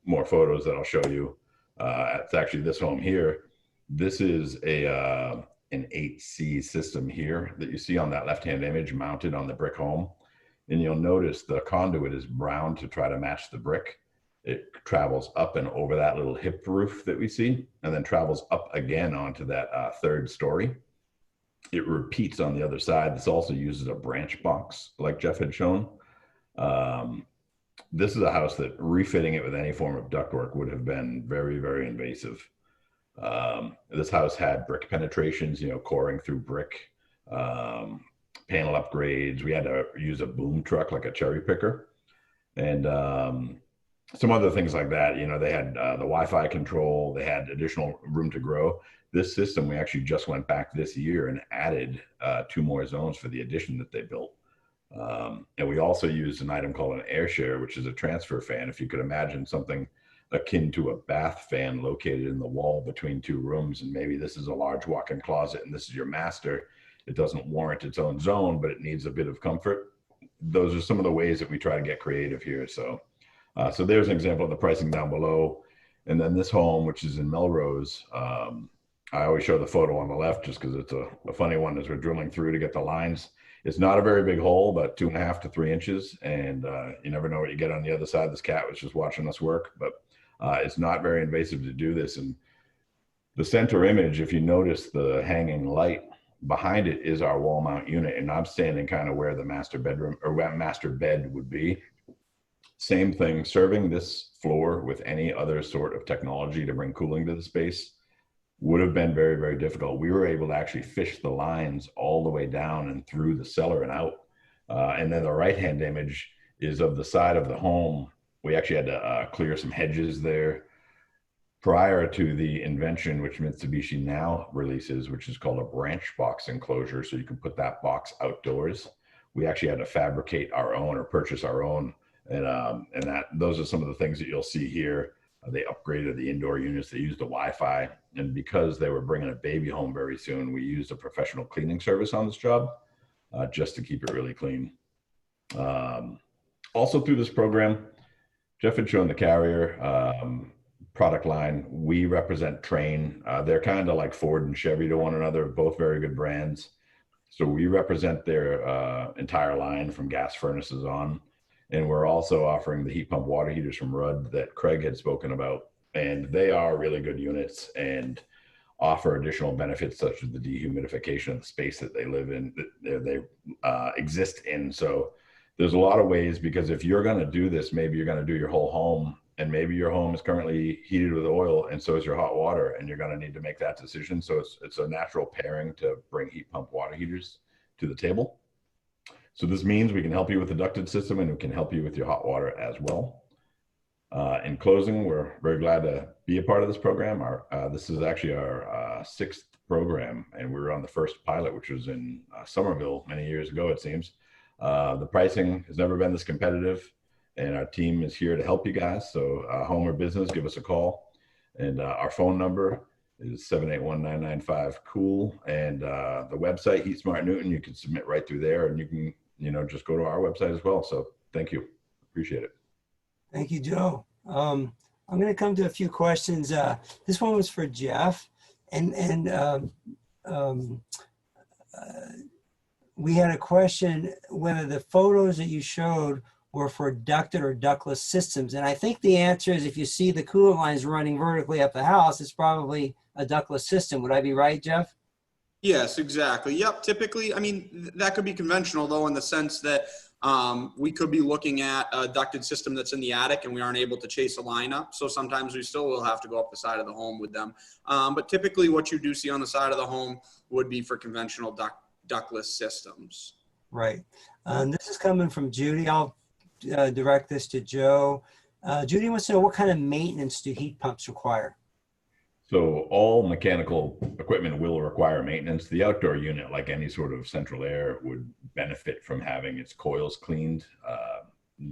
Speaker 5: more photos that I'll show you. It's actually this home here. This is an 8C system here that you see on that left-hand image mounted on the brick home. And you'll notice the conduit is brown to try to match the brick. It travels up and over that little hip roof that we see, and then travels up again onto that 3rd story. It repeats on the other side. This also uses a branch box like Jeff had shown. This is a house that refitting it with any form of ductwork would have been very, very invasive. This house had brick penetrations, coring through brick, panel upgrades. We had to use a boom truck like a cherry picker, and some other things like that. They had the Wi-Fi control. They had additional room to grow. This system, we actually just went back this year and added 2 more zones for the addition that they built. And we also used an item called an air share, which is a transfer fan. If you could imagine something akin to a bath fan located in the wall between two rooms, and maybe this is a large walk-in closet and this is your master. It doesn't warrant its own zone, but it needs a bit of comfort. Those are some of the ways that we try to get creative here. So there's an example of the pricing down below. And then this home, which is in Melrose, I always show the photo on the left just because it's a funny one as we're drilling through to get the lines. It's not a very big hole, but 2.5 to 3 inches. And you never know what you get on the other side. This cat was just watching us work, but it's not very invasive to do this. And the center image, if you notice the hanging light, behind it is our wall mount unit. And I'm standing kind of where the master bedroom or where master bed would be. Same thing, serving this floor with any other sort of technology to bring cooling to the space would have been very, very difficult. We were able to actually fish the lines all the way down and through the cellar and out. And then the right-hand image is of the side of the home. We actually had to clear some hedges there prior to the invention, which Mitsubishi now releases, which is called a branch box enclosure. So you can put that box outdoors. We actually had to fabricate our own or purchase our own. And those are some of the things that you'll see here. They upgraded the indoor units. They used the Wi-Fi. And because they were bringing a baby home very soon, we used a professional cleaning service on this job just to keep it really clean. Also through this program, Jeff had shown the Carrier product line. We represent Trane. They're kind of like Ford and Chevy to one another, both very good brands. So we represent their entire line from gas furnaces on. And we're also offering the heat pump water heaters from Rudd that Craig had spoken about. And they are really good units and offer additional benefits such as the dehumidification of the space that they live in, that they exist in. So there's a lot of ways, because if you're going to do this, maybe you're going to do your whole home, and maybe your home is currently heated with oil and so is your hot water, and you're going to need to make that decision. So it's a natural pairing to bring heat pump water heaters to the table. So this means we can help you with the ducted system, and we can help you with your hot water as well. In closing, we're very glad to be a part of this program. This is actually our 6th program, and we were on the first pilot, which was in Somerville many years ago, it seems. The pricing has never been this competitive, and our team is here to help you guys. So home or business, give us a call. And our phone number is 781-995-COOL. And the website, HeatSmart Newton, you can submit right through there, and you can just go to our website as well. So thank you. Appreciate it.
Speaker 2: Thank you, Joe. I'm going to come to a few questions. This one was for Jeff, and we had a question whether the photos that you showed were for ducted or ductless systems. And I think the answer is, if you see the coolant lines running vertically up the house, it's probably a ductless system. Would I be right, Jeff?
Speaker 3: Yes, exactly. Yep. Typically, I mean, that could be conventional though, in the sense that we could be looking at a ducted system that's in the attic and we aren't able to chase a line up. So sometimes we still will have to go up the side of the home with them. But typically what you do see on the side of the home would be for conventional ductless systems.
Speaker 2: Right. This is coming from Judy. I'll direct this to Joe. Judy wants to know, what kind of maintenance do heat pumps require?
Speaker 5: So all mechanical equipment will require maintenance. The outdoor unit, like any sort of central air, would benefit from having its coils cleaned.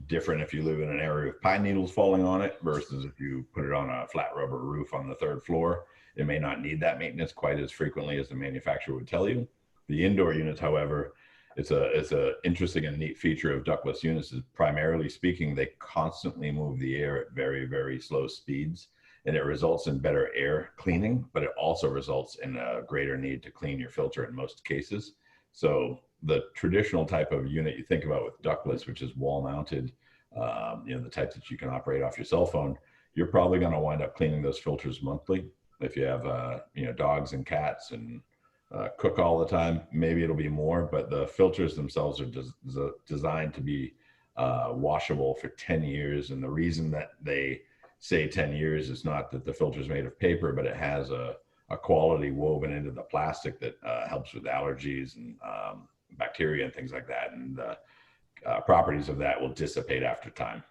Speaker 5: Different if you live in an area with pine needles falling on it versus if you put it on a flat rubber roof on the 3rd floor. It may not need that maintenance quite as frequently as the manufacturer would tell you. The indoor units, however, it's a interesting and neat feature of ductless units is, primarily speaking, they constantly move the air at very, very slow speeds. And it results in better air cleaning, but it also results in a greater need to clean your filter in most cases. So the traditional type of unit you think about with ductless, which is wall mounted, the type that you can operate off your cell phone, you're probably going to wind up cleaning those filters monthly. If you have, dogs and cats and cook all the time, maybe it'll be more, but the filters themselves are designed to be washable for 10 years. And the reason that they say 10 years is not that the filter is made of paper, but it has a quality woven into the plastic that helps with allergies and bacteria and things like that. And the properties of that will dissipate after time.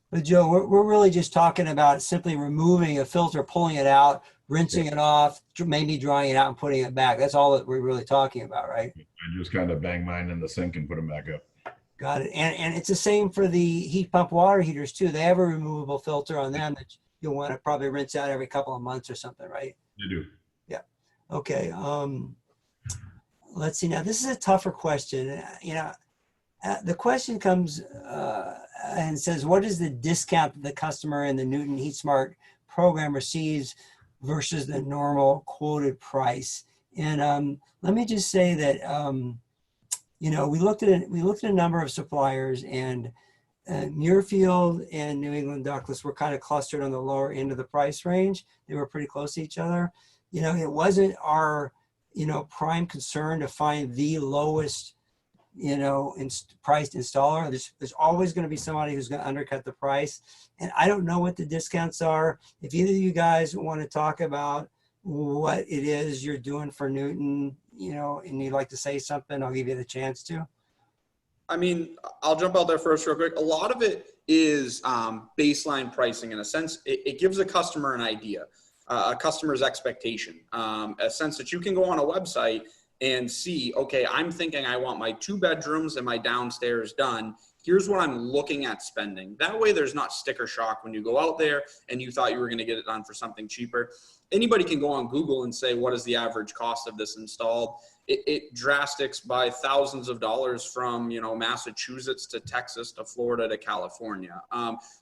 Speaker 2: But Joe, we're really just talking about simply removing a filter, pulling it out, rinsing it off, maybe drying it out and putting it back. That's all that we're really talking about, right?
Speaker 5: I just kind of bang mine in the sink and put them back up.
Speaker 2: Got it. And it's the same for the heat pump water heaters too. They have a removable filter on them that you'll want to probably rinse out every couple of months or something, right?
Speaker 5: You do.
Speaker 2: Yeah. Okay. Let's see. Now, this is a tougher question. The question comes and says, what is the discount that the customer in the Newton HeatSmart program receives versus the normal quoted price? And let me just say that we looked at a number of suppliers, and Muirfield and New England Ductless were kind of clustered on the lower end of the price range. They were pretty close to each other. It wasn't our prime concern to find the lowest priced installer. There's always going to be somebody who's going to undercut the price, and I don't know what the discounts are. If either of you guys want to talk about what it is you're doing for Newton, and you'd like to say something, I'll give you the chance to.
Speaker 3: I mean, I'll jump out there first real quick. A lot of it is baseline pricing in a sense. It gives a customer an idea, a customer's expectation, a sense that you can go on a website and see, okay, I'm thinking I want my 2 bedrooms and my downstairs done. Here's what I'm looking at spending. That way there's not sticker shock when you go out there and you thought you were going to get it done for something cheaper. Anybody can go on Google and say, what is the average cost of this installed? It drastics by thousands of dollars from, Massachusetts to Texas to Florida to California.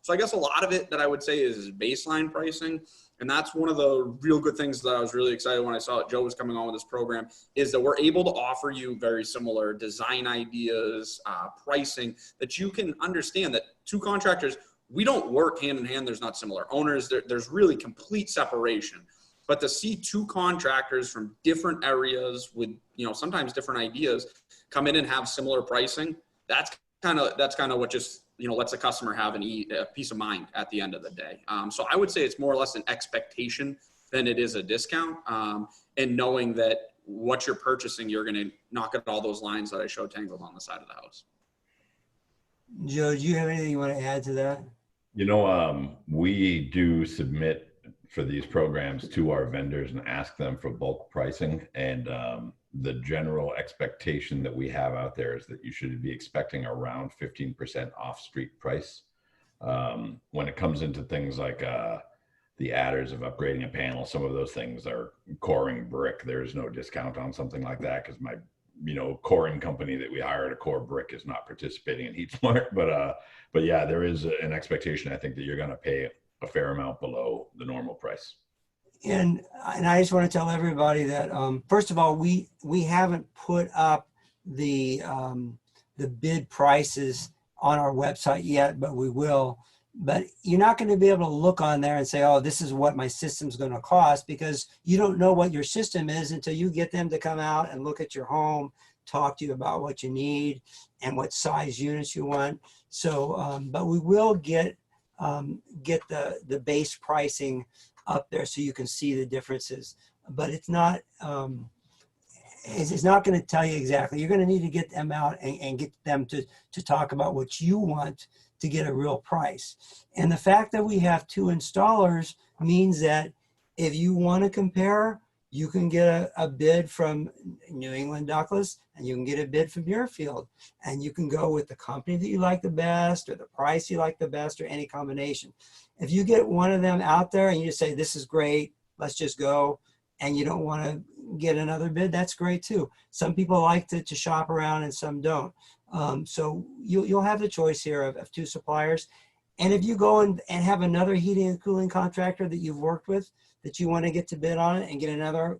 Speaker 3: So I guess a lot of it that I would say is baseline pricing. And that's one of the real good things that I was really excited when I saw that Joe was coming on with this program, is that we're able to offer you very similar design ideas, pricing, that you can understand that 2 contractors, we don't work hand in hand. There's not similar owners. There's really complete separation. But to see 2 contractors from different areas with, sometimes different ideas come in and have similar pricing, that's kind of what just, lets the customer have a peace of mind at the end of the day. So I would say it's more or less an expectation than it is a discount. And knowing that what you're purchasing, you're going to knock at all those lines that I showed tangled on the side of the house.
Speaker 2: Joe, do you have anything you want to add to that?
Speaker 5: We do submit for these programs to our vendors and ask them for bulk pricing. And the general expectation that we have out there is that you should be expecting around 15% off street price. When it comes into things like the adders of upgrading a panel, some of those things are coring brick. There's no discount on something like that because my coring company that we hired to core brick is not participating in HeatSmart. But yeah, there is an expectation, I think, that you're going to pay a fair amount below the normal price.
Speaker 2: And I just want to tell everybody that first of all, we haven't put up the bid prices on our website yet, but we will. But you're not going to be able to look on there and say, oh, this is what my system's going to cost, because you don't know what your system is until you get them to come out and look at your home, talk to you about what you need and what size units you want. So, but we will get the base pricing up there so you can see the differences. But it's not going to tell you exactly. You're going to need to get them out and get them to talk about what you want to get a real price. And the fact that we have 2 installers means that if you want to compare, you can get a bid from New England Ductless and you can get a bid from Muirfield, and you can go with the company that you like the best or the price you like the best or any combination. If you get one of them out there and you just say, this is great, let's just go, and you don't want to get another bid, that's great too. Some people like to shop around and some don't. So you'll have the choice here of 2 suppliers. And if you go and have another heating and cooling contractor that you've worked with that you want to get to bid on it and get another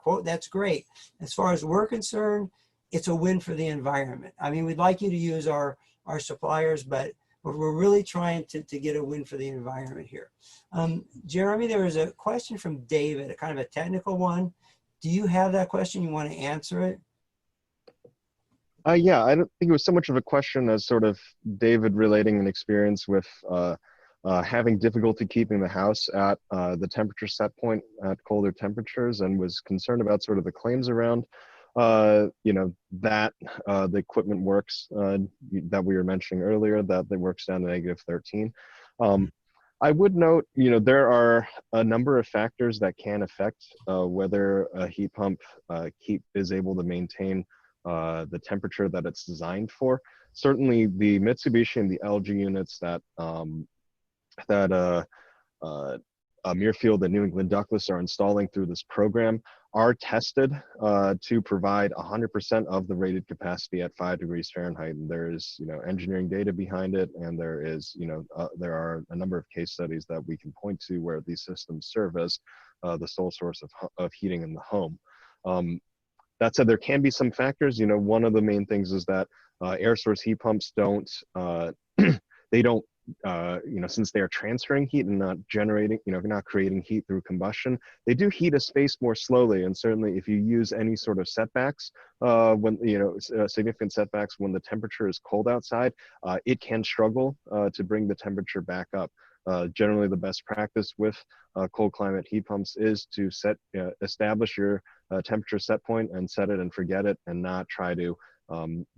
Speaker 2: quote, that's great. As far as we're concerned, it's a win for the environment. I mean, we'd like you to use our suppliers, but we're really trying to get a win for the environment here. Jeremy, there was a question from David, a kind of a technical one. Do you have that question? You want to answer it?
Speaker 4: Yeah, I don't think it was so much of a question as sort of David relating an experience with having difficulty keeping the house at the temperature set point at colder temperatures, and was concerned about sort of the claims around, that the equipment works that we were mentioning earlier, that it works down to -13. I would note, there are a number of factors that can affect whether a heat pump is able to maintain the temperature that it's designed for. Certainly the Mitsubishi and the LG units that Muirfield and New England Douglas are installing through this program are tested to provide 100% of the rated capacity at 5 degrees Fahrenheit. And there is, engineering data behind it, and there is, there are a number of case studies that we can point to where these systems serve as the sole source of heating in the home. That said, there can be some factors. One of the main things is that air source heat pumps don't, they don't, since they are transferring heat and not generating, not creating heat through combustion, they do heat a space more slowly. And certainly if you use any sort of setbacks, when, significant setbacks when the temperature is cold outside, it can struggle to bring the temperature back up. Generally, the best practice with cold climate heat pumps is to establish your temperature set point and set it and forget it, and not try to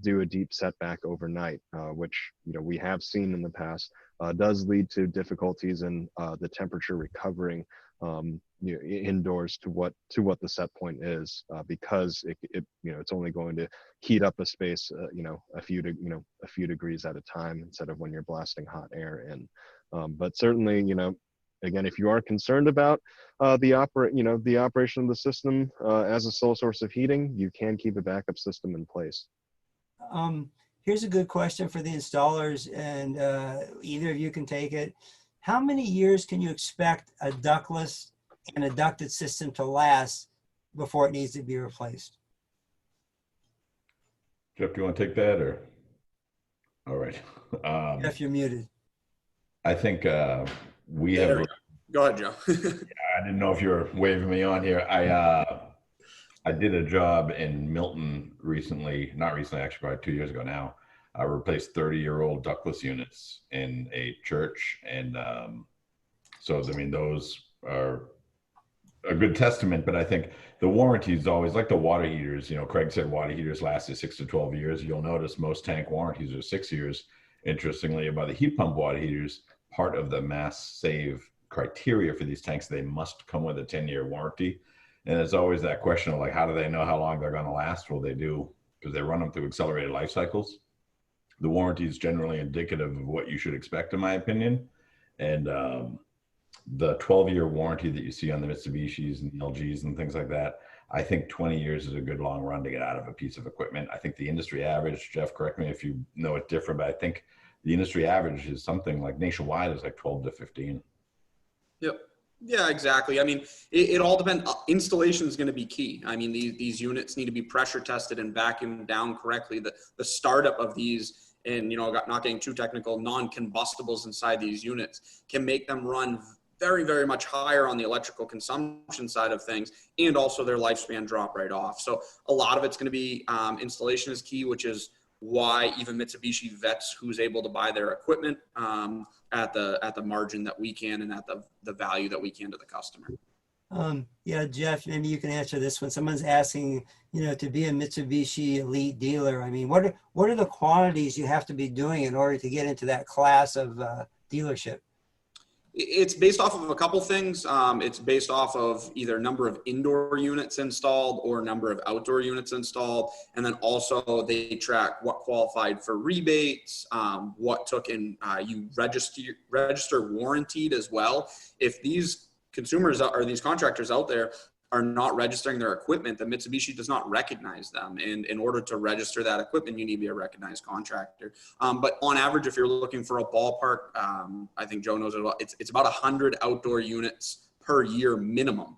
Speaker 4: do a deep setback overnight, which we have seen in the past does lead to difficulties in the temperature recovering indoors to what the set point is, because it's only going to heat up a space a few degrees at a time instead of when you're blasting hot air in. But certainly, again, if you are concerned about the operation of the system as a sole source of heating, you can keep a backup system in place.
Speaker 2: Here's a good question for the installers, and either of you can take it. How many years can you expect a ductless and a ducted system to last before it needs to be replaced?
Speaker 5: Jeff, do you want to take that, or? All right.
Speaker 2: Jeff, you're muted.
Speaker 5: I think we have.
Speaker 3: Go ahead, Joe.
Speaker 5: I didn't know if you were waving me on here. I did a job in Milton recently, not recently, actually, probably 2 years ago now. I replaced 30-year-old ductless units in a church. And so, I mean, those are a good testament, but I think the warranty is always like the water heaters. Craig said water heaters lasted 6 to 12 years. You'll notice most tank warranties are 6 years. Interestingly, about the heat pump water heaters, part of the mass save criteria for these tanks, they must come with a 10-year warranty. And there's always that question of like, how do they know how long they're going to last? Well, they do, because they run them through accelerated life cycles. The warranty is generally indicative of what you should expect, in my opinion. And the 12-year warranty that you see on the Mitsubishis and the LGs and things like that, I think 20 years is a good long run to get out of a piece of equipment. I think the industry average, Jeff, correct me if you know it different, but I think the industry average is something like nationwide is like 12 to 15.
Speaker 3: Yep. Yeah, exactly. I mean, it all depends. Installation is going to be key. I mean, these units need to be pressure tested and vacuumed down correctly. The startup of these, and not getting too technical, non-combustibles inside these units can make them run very, very much higher on the electrical consumption side of things, and also their lifespan drop right off. So a lot of it's going to be installation is key, which is why even Mitsubishi vets who's able to buy their equipment at the margin that we can, and at the value that we can to the customer.
Speaker 2: Yeah, Jeff, maybe you can answer this one. Someone's asking, to be a Mitsubishi elite dealer, I mean, what are the quantities you have to be doing in order to get into that class of dealership?
Speaker 3: It's based off of a couple things. It's based off of either number of indoor units installed or number of outdoor units installed. And then also they track what qualified for rebates, what took in, you register warranted as well. If these consumers or these contractors out there are not registering their equipment, the Mitsubishi does not recognize them. And in order to register that equipment, you need to be a recognized contractor. But on average, if you're looking for a ballpark, I think Joe knows it well, it's about 100 outdoor units per year minimum.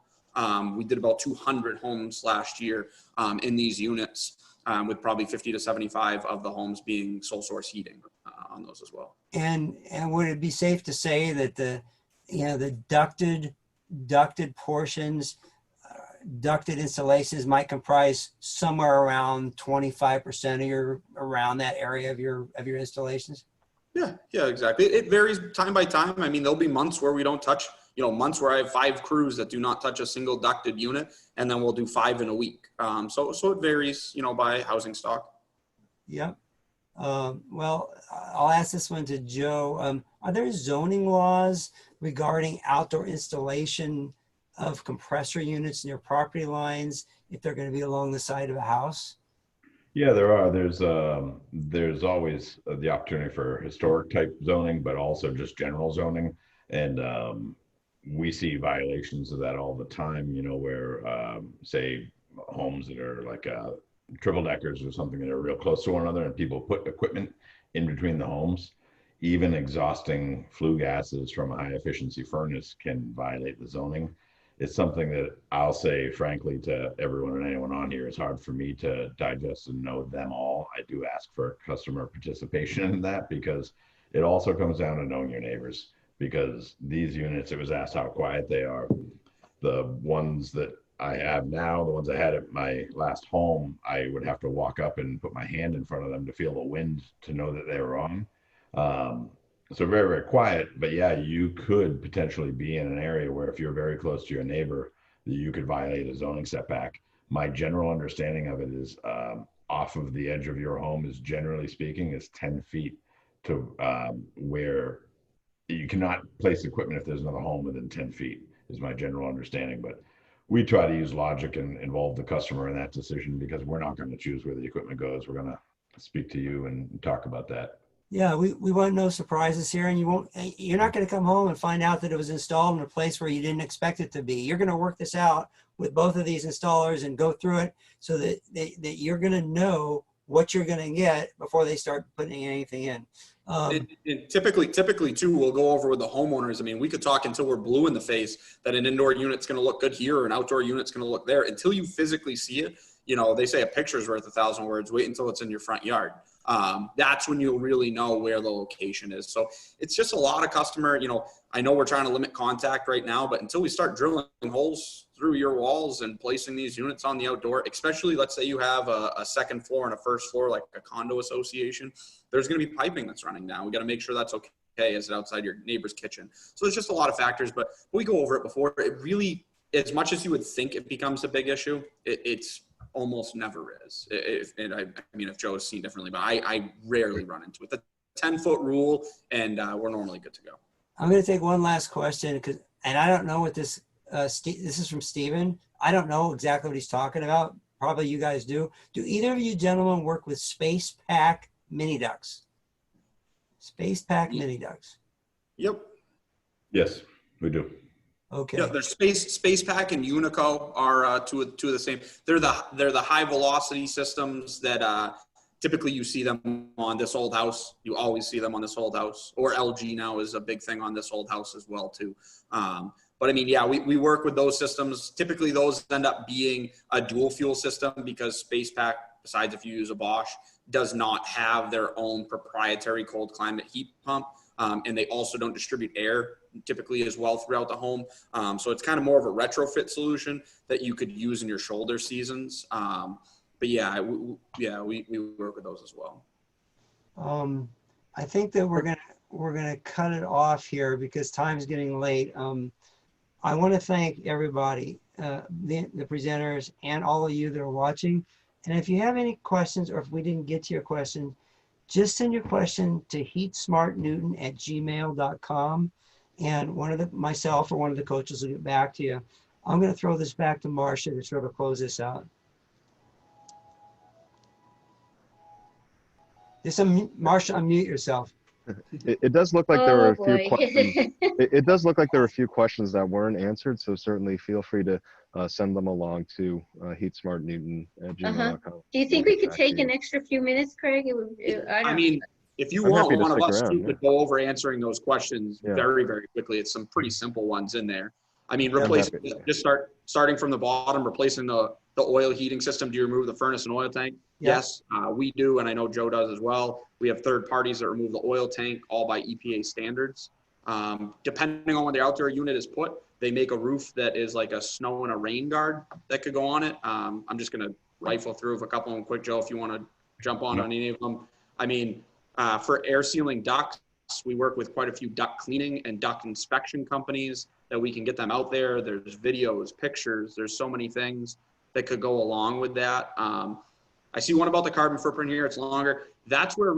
Speaker 3: We did about 200 homes last year in these units, with probably 50 to 75 of the homes being sole source heating on those as well.
Speaker 2: And would it be safe to say that the ducted portions, ducted installations might comprise somewhere around 25% around that area of your installations? Yeah,
Speaker 3: exactly. It varies time by time. I mean, there'll be months where we don't touch, months where I have 5 crews that do not touch a single ducted unit, and then we'll do 5 in a week. So it varies, by housing stock.
Speaker 2: Yep. Well, I'll ask this one to Joe. Are there zoning laws regarding outdoor installation of compressor units near property lines if they're going to be along the side of a house?
Speaker 5: Yeah, there are. There's always the opportunity for historic type zoning, but also just general zoning. And we see violations of that all the time, you know, where say homes that are like triple deckers or something that are real close to one another and people put equipment in between the homes. Even exhausting flue gases from a high efficiency furnace can violate the zoning. It's something that I'll say, frankly, to everyone and anyone on here, it's hard for me to digest and know them all. I do ask for customer participation in that because it also comes down to knowing your neighbors. Because these units, it was asked how quiet they are. The ones that I have now, the ones I had at my last home, I would have to walk up and put my hand in front of them to feel the wind to know that they were on. Um, so very, very quiet, but yeah, you could potentially be in an area where if you're very close to your neighbor, you could violate a zoning setback. My general understanding of it is off of the edge of your home is generally speaking is 10 feet to where you cannot place equipment if there's another home within 10 feet is my general understanding. But we try to use logic and involve the customer in that decision because we're not going to choose where the equipment goes. We're going to speak to you and talk about that.
Speaker 2: Yeah, we want no surprises here, and you're not going to come home and find out that it was installed in a place where you didn't expect it to be. You're going to work this out with both of these installers and go through it so that you're going to know what you're going to get before they start putting anything in.
Speaker 3: And typically too, we'll go over with the homeowners. I mean, we could talk until we're blue in the face that an indoor unit's going to look good here or an outdoor unit's going to look there. Until you physically see it, you know, they say a picture's worth 1,000 words. Wait until it's in your front yard. That's when you'll really know where the location is. So it's just a lot of customer, you know, I know we're trying to limit contact right now, but until we start drilling holes through your walls and placing these units on the outdoor, especially let's say you have a second floor and a first floor, like a condo association, there's going to be piping that's running down. We got to make sure that's okay. Is it outside your neighbor's kitchen? So there's just a lot of factors, but we go over it before. It really, as much as you would think it becomes a big issue, it's almost never is. I mean, if Joe has seen differently, but I rarely run into it. The 10-foot rule, and we're normally good to go.
Speaker 2: I'm going to take one last question and I don't know what this, this is from Steven. I don't know exactly what he's talking about. Probably you guys do. Do either of you gentlemen work with Space Pack mini ducts? Space Pack mini ducts.
Speaker 3: Yep.
Speaker 5: Yes, we do.
Speaker 2: Okay.
Speaker 3: Yeah, there's Space Pack and Unico are two of the same. They're the high velocity systems that typically you see them on This Old House. You always see them on This Old House, or LG now is a big thing on This Old House as well too. But I mean, yeah, we work with those systems. Typically those end up being a dual fuel system because Space Pack, besides if you use a Bosch, does not have their own proprietary cold climate heat pump. And they also don't distribute air typically as well throughout the home. So it's kind of more of a retrofit solution that you could use in your shoulder seasons. But yeah, we work with those as well.
Speaker 2: I think that we're gonna cut it off here because time's getting late. I want to thank everybody, the presenters and all of you that are watching. And if you have any questions or if we didn't get to your question, just send your question to heatsmartnewton@gmail.com, and myself or one of the coaches will get back to you. I'm going to throw this back to Marcia to sort of close this out. Just Marcia, unmute yourself.
Speaker 4: It does look like there were a few
Speaker 1: boy.
Speaker 4: questions. It does look like there were a few questions that weren't answered. So certainly feel free to send them along to heatsmartnewton@gmail.com.
Speaker 1: Do you think we could take an extra few minutes, Craig?
Speaker 3: I mean, if you
Speaker 4: I'm
Speaker 3: want,
Speaker 4: happy to
Speaker 3: one of
Speaker 4: stick
Speaker 3: us
Speaker 4: around,
Speaker 3: two could go over answering those questions very, very quickly. It's some pretty simple ones in there. I mean, replacing, just starting from the bottom, replacing the oil heating system. Do you remove the furnace and oil tank?
Speaker 2: Yeah.
Speaker 3: Yes, we do, and I know Joe does as well. We have third parties that remove the oil tank, all by EPA standards. Depending on where the outdoor unit is put, they make a roof that is like a snow and a rain guard that could go on it. I'm just going to rifle through a couple of them quick, Joe, if you want to jump on any of them. I mean, for air sealing ducts, we work with quite a few duct cleaning and duct inspection companies that we can get them out there. There's videos, pictures, there's so many things that could go along with that. I see one about the carbon footprint here. It's longer. That's where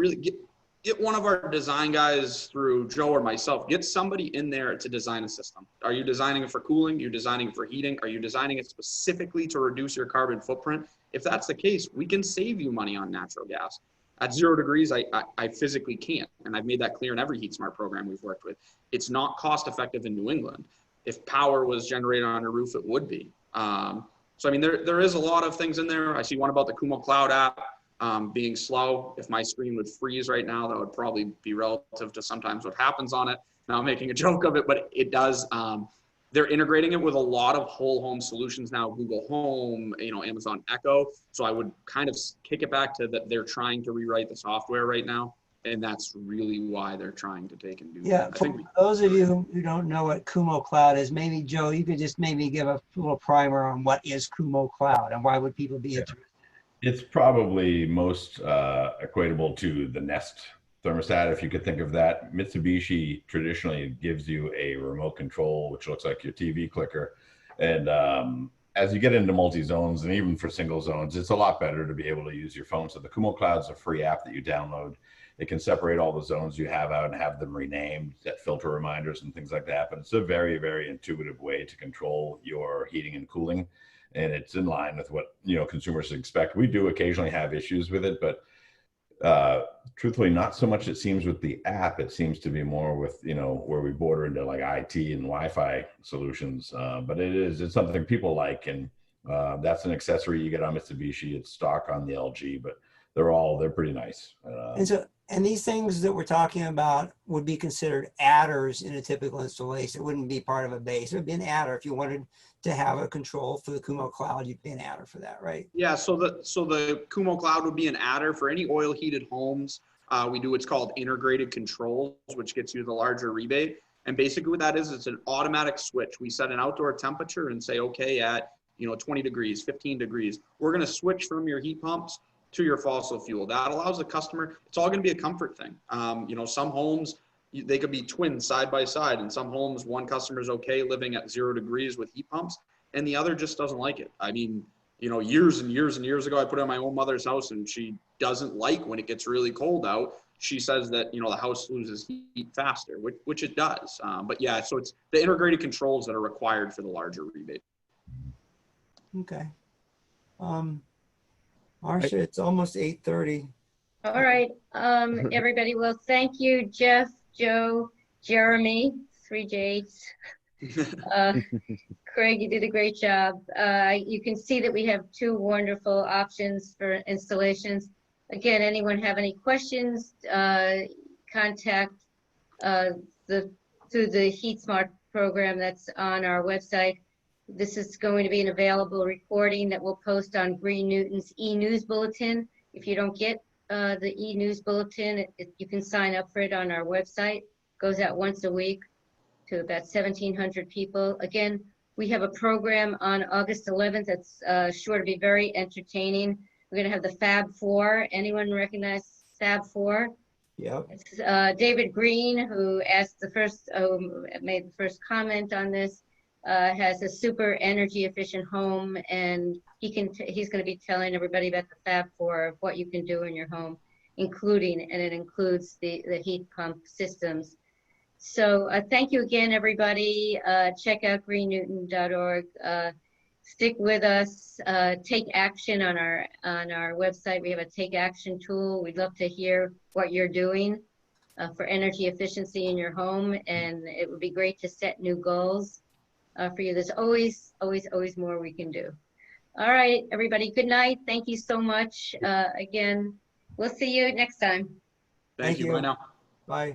Speaker 3: get one of our design guys through Joe or myself, get somebody in there to design a system. Are you designing it for cooling? Are you designing it for heating? Are you designing it specifically to reduce your carbon footprint? If that's the case, we can save you money on natural gas. At 0 degrees, I physically can't. And I've made that clear in every HeatSmart program we've worked with. It's not cost effective in New England. If power was generated on a roof, it would be. So, I mean, there is a lot of things in there. I see one about the Kumo Cloud app being slow. If my screen would freeze right now, that would probably be relative to sometimes what happens on it. Now I'm making a joke of it, but it does. They're integrating it with a lot of whole home solutions now, Google Home, Amazon Echo. So I would kind of kick it back to that they're trying to rewrite the software right now. And that's really why they're trying to take and do that.
Speaker 2: For those of you who don't know what Kumo Cloud is, maybe Joe, you could just maybe give a little primer on what is Kumo Cloud and why would people be interested?
Speaker 5: It's probably most equatable to the Nest thermostat, if you could think of that. Mitsubishi traditionally gives you a remote control, which looks like your TV clicker. And as you get into multi-zones and even for single zones, it's a lot better to be able to use your phone. So the Kumo Cloud is a free app that you download. It can separate all the zones you have out and have them renamed, set filter reminders and things like that. But it's a very, very intuitive way to control your heating and cooling. And it's in line with what consumers expect. We do occasionally have issues with it, but truthfully, not so much it seems with the app. It seems to be more with where we border into like IT and Wi-Fi solutions. But it's something people like, and that's an accessory you get on Mitsubishi. It's stock on the LG, but they're pretty nice.
Speaker 2: And these things that we're talking about would be considered adders in a typical installation. It wouldn't be part of a base. It would be an adder. If you wanted to have a control for the Kumo Cloud, you'd be an adder for that, right?
Speaker 3: Yeah, so the Kumo Cloud would be an adder for any oil heated homes. We do what's called integrated controls, which gets you the larger rebate. And basically what that is, it's an automatic switch. We set an outdoor temperature and say, okay, at 20 degrees, 15 degrees, we're gonna switch from your heat pumps to your fossil fuel. That allows the customer, it's all gonna be a comfort thing. Some homes, they could be twins side by side. In some homes, one customer's okay living at 0 degrees with heat pumps and the other just doesn't like it. I mean, years and years and years ago, I put it in my own mother's house and she doesn't like when it gets really cold out. She says that, the house loses heat faster, which it does. But yeah, so it's the integrated controls that are required for the larger rebate.
Speaker 2: Okay. Marcia, it's almost 8:30.
Speaker 1: All right, everybody. Well, thank you, Jeff, Joe, Jeremy, 3 J's. Craig, you did a great job. You can see that we have 2 wonderful options for installations. Again, anyone have any questions, contact through the HeatSmart program that's on our website. This is going to be an available recording that we'll post on Green Newton's e-news bulletin. If you don't get the e-news bulletin, you can sign up for it on our website. It goes out once a week to about 1,700 people. Again, we have a program on August 11th that's sure to be very entertaining. We're going to have the Fab Four. Anyone recognize Fab Four?
Speaker 2: Yep.
Speaker 1: It's David Green, who made the first comment on this. Has a super energy efficient home, and he's going to be telling everybody about the Fab Four of what you can do in your home, and it includes the heat pump systems. So thank you again, everybody. Check out greennewton.org. Stick with us. Take action on our website. We have a take action tool. We'd love to hear what you're doing for energy efficiency in your home, and it would be great to set new goals. For you. There's always more we can do. All right, everybody, good night. Thank you so much. Again, we'll see you next time.
Speaker 3: Thank you. Bye now.
Speaker 2: Bye.